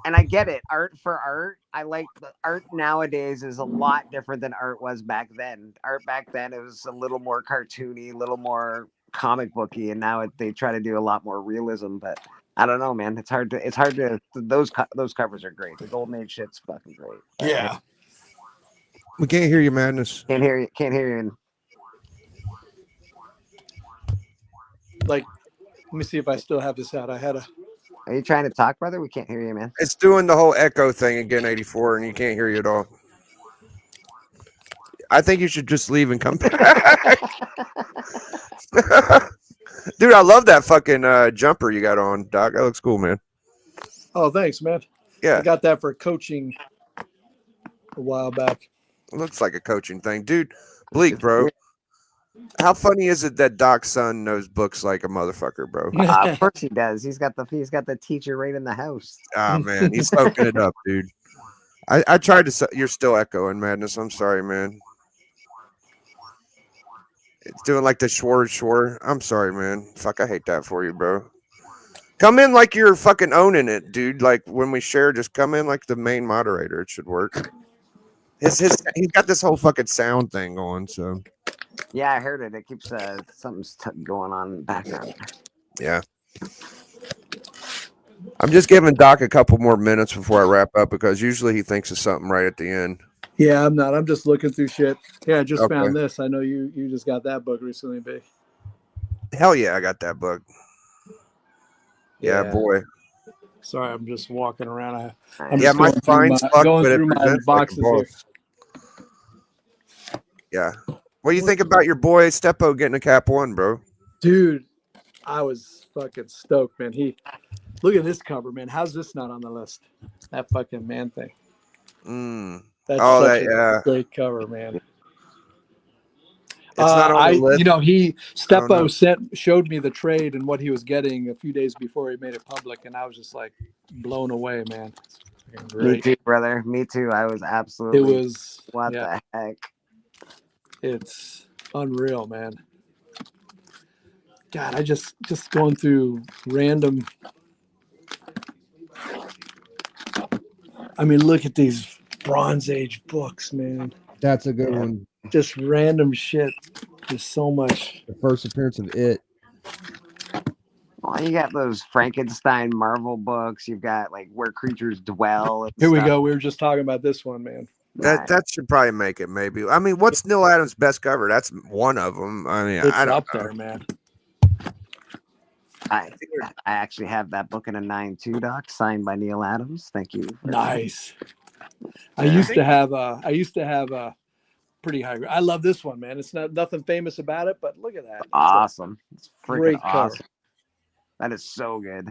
And I get it. Art for art. I like the art nowadays is a lot different than art was back then. Art back then, it was a little more cartoony, a little more comic booky, and now they try to do a lot more realism. But I don't know, man. It's hard to. Those covers are great. The Golden Age shit's fucking great. Yeah. We can't hear you, Madness. Can't hear you. Can't hear you. Like, let me see if I still have this out. I had a. Are you trying to talk, brother? We can't hear you, man. It's doing the whole echo thing again, 84, and you can't hear you at all. I think you should just leave and come back. Dude, I love that fucking jumper you got on, Doc. That looks cool, man. Oh, thanks, man. Yeah. I got that for coaching a while back. It looks like a coaching thing. Dude, Bleak, bro. How funny is it that Doc's son knows books like a motherfucker, bro? Of course he does. He's got the teacher right in the house. Ah, man, he's soaking it up, dude. I tried to. You're still echoing, Madness. I'm sorry, man. It's doing like the Schwar. I'm sorry, man. Fuck, I hate that for you, bro. Come in like you're fucking owning it, dude. Like when we share, just come in like the main moderator. It should work. He's got this whole fucking sound thing going, so. Yeah, I heard it. It keeps something's going on in the background. Yeah. I'm just giving Doc a couple more minutes before I wrap up because usually he thinks of something right at the end. Yeah, I'm not. I'm just looking through shit. Yeah, I just Okay. found this. I know you just got that book recently, B. Hell yeah, I got that book. Yeah, boy. Sorry, I'm just walking around. I'm Yeah, just my going spine's fucked, going but it through my presents like a boxes boss. here. Yeah. What do you think about your boy Steppo getting a Cap 1, bro? Dude, I was fucking stoked, man. Look at this cover, man. How's this not on the list? That fucking man thing. That's such a great cover, man. It's not on the list. Steppo showed me the trade and what he was getting a few days before he made it public, and I was just like blown away, man. Me too, brother. Me too. I was absolutely. It was what the heck? It's unreal, man. God, I just going through random. I mean, look at these Bronze Age books, man. That's a good one. Just random shit. There's so much. The first appearance of It. Well, you got those Frankenstein Marvel books. You've got like Where Creatures Dwell. And Here we go. We were just talking about this one, man. That should probably make it, maybe. I mean, what's Neil Adams' best cover? That's one of them. I mean, It's I don't up know. there, man. I actually have that book in a 9.2, Doc, signed by Neil Adams. Thank you. Nice. I used to have a pretty high. I love this one, man. It's nothing famous about it, but look at that. Awesome. It's freaking great awesome. cover. That is so good.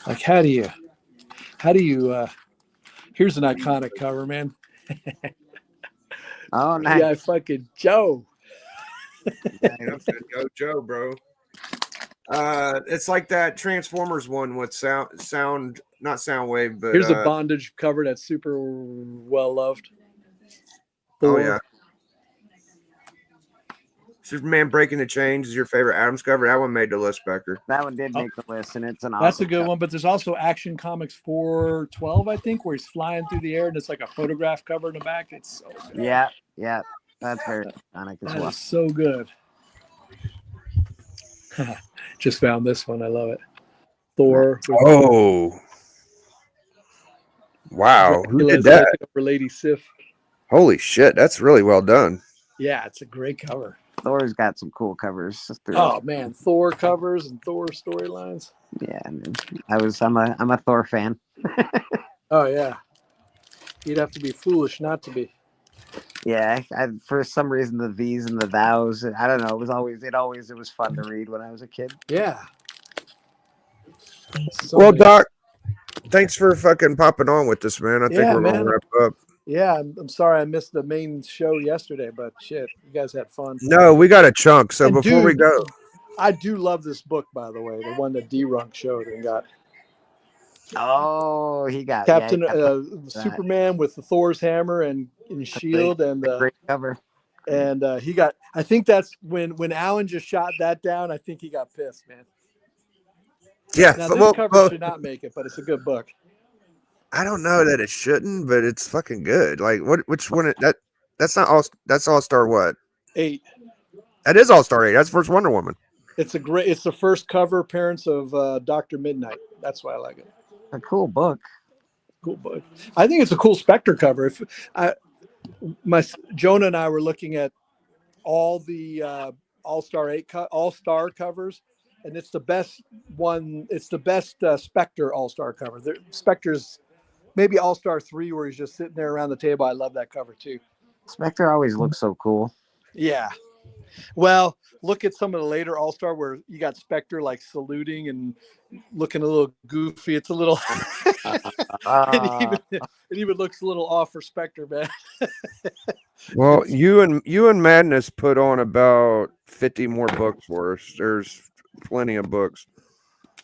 Like how do you here's an iconic cover, man. Oh, nice. Yeah, fucking Joe. Go Joe, bro. It's like that Transformers one with sound not Soundwave, but here's a bondage cover that's super well loved. Oh yeah. Superman Breaking the Chains is your favorite Adams cover. That one made the list, Becker. That one did make the list, and it's an awesome. That's a good one, but there's also Action Comics 412, I think, where he's flying through the air and it's like a photograph cover in the back. It's so good. Yeah, that's very iconic as well. That is so good. Just found this one. I love it. Thor. Oh, wow! Who did that? For Lady Sif. Holy shit, that's really well done. Yeah, it's a great cover. Thor's got some cool covers. Oh man, Thor covers and Thor storylines. Yeah, I'm a Thor fan. Oh yeah, you'd have to be foolish not to be. Yeah, for some reason the these and the thous. I don't know. It was fun to read when I was a kid. Yeah. Well, Doc, thanks for fucking popping on with this, man. I think we're gonna wrap up. Yeah, I'm sorry I missed the main show yesterday, but shit, you guys had fun. No, we got a chunk. So before we go, I do love this book, by the way, the one that D-Runk showed and got. Oh, he got Captain Superman with the Thor's hammer and shield and great cover. And he got. I think that's when Alan just shot that down. I think he got pissed, man. Yeah, now this cover should not make it, but it's a good book. I don't know that it shouldn't, but it's fucking good. Like which one? That's not all. That's All-Star what? 8. That is All-Star 8. That's first Wonder Woman. It's the first cover appearance of Dr. Midnight. That's why I like it. A cool book. Cool book. I think it's a cool Spectre cover. If Jonah and I were looking at all the All-Star 8 All-Star covers, and it's the best one. It's the best Spectre All-Star cover. Spectre's maybe All-Star 3 where he's just sitting there around the table. I love that cover too. Spectre always looks so cool. Yeah. Well, look at some of the later All-Star where you got Spectre like saluting and looking a little goofy. It's a little it even looks a little off for Spectre, man. Well, you and Madness put on about 50 more books for us. There's plenty of books.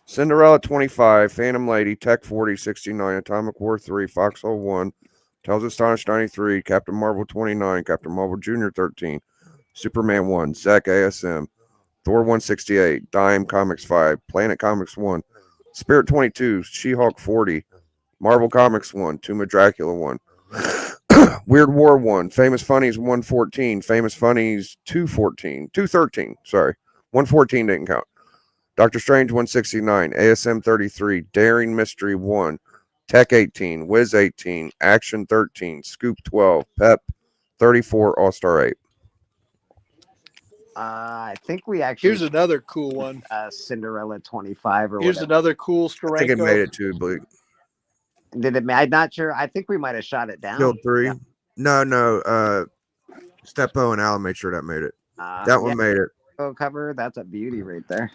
Cinderella 25, Phantom Lady, Tech 40, 69, Atomic War 3, Foxhole 1, Tales of Astonished 93, Captain Marvel 29, Captain Marvel Jr. 13, Superman 1, Zach ASM, Thor 168, Dime Comics 5, Planet Comics 1, Spirit 22, She-Hulk 40, Marvel Comics 1, Tomb of Dracula 1, Weird War 1, Famous Funnies 114, Famous Funnies 213, sorry. 114 didn't count. Doctor Strange 169, ASM 33, Daring Mystery 1, Tech 18, Wiz 18, Action 13, Scoop 12, Pep 34, All-Star 8. I think we actually. Here's another cool one. Cinderella 25 or Here's whatever. another cool Steranko. I think it made it too, Bleak. Did it? I'm not sure. I think we might have shot it down. Still 3. Yeah. No. Steppo and Alan made sure that made it. That one made it. Cover. That's a beauty right there.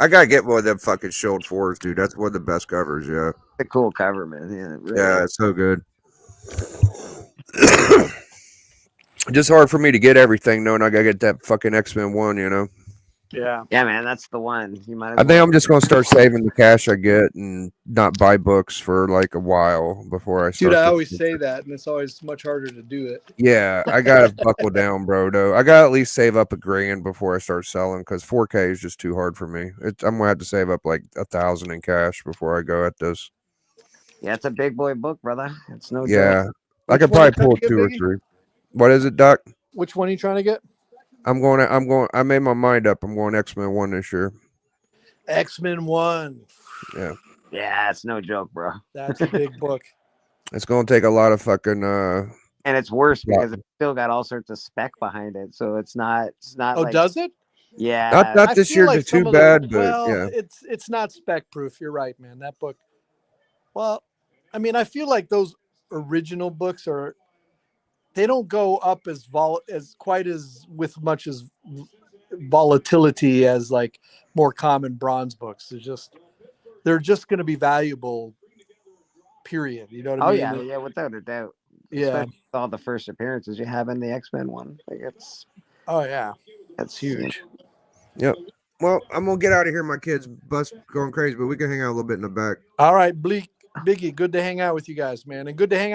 I gotta get one of them fucking Shield 4s, dude. That's one of the best covers, yeah. A cool cover, man. Yeah, really it's so good. Just hard for me to get everything, knowing I gotta get that fucking X-Men 1, you know? Yeah, man, that's the one. You might. I think I'm just gonna start saving the cash I get and not buy books for like a while before I start. Dude, I always say that, and it's always much harder to do it. Yeah, I gotta buckle down, bro. Though I gotta at least save up $1,000 before I start selling because 4K is just too hard for me. I'm gonna have to save up like 1,000 in cash before I go at this. Yeah, it's a big boy book, brother. It's no joke. I Which could probably pull 2 or 3. What is it, Doc? Which one are you trying to get? I made my mind up. I'm going X-Men 1 this year. X-Men 1. Yeah. Yeah, it's no joke, bro. That's a big book. It's going to take a lot of fucking and it's worse because it's still got all sorts of spec behind it. So it's not Oh, like, does it? Yeah. Not this year like too bad, but yeah. It's not spec proof. You're right, man. That book. Well, I mean, I feel like those original books they don't go up as with much as volatility as like more common bronze books. They're just going to be valuable. Period. You know what I mean? Yeah, without a doubt. Yeah, especially with all the first appearances you have in the X-Men one. Like it's. Oh yeah, that's huge. Yep. Well, I'm gonna get out of here. My kids bus going crazy, but we can hang out a little bit in the back. All right, Bleak, Biggie, good to hang out with you guys, man, and good to hang out.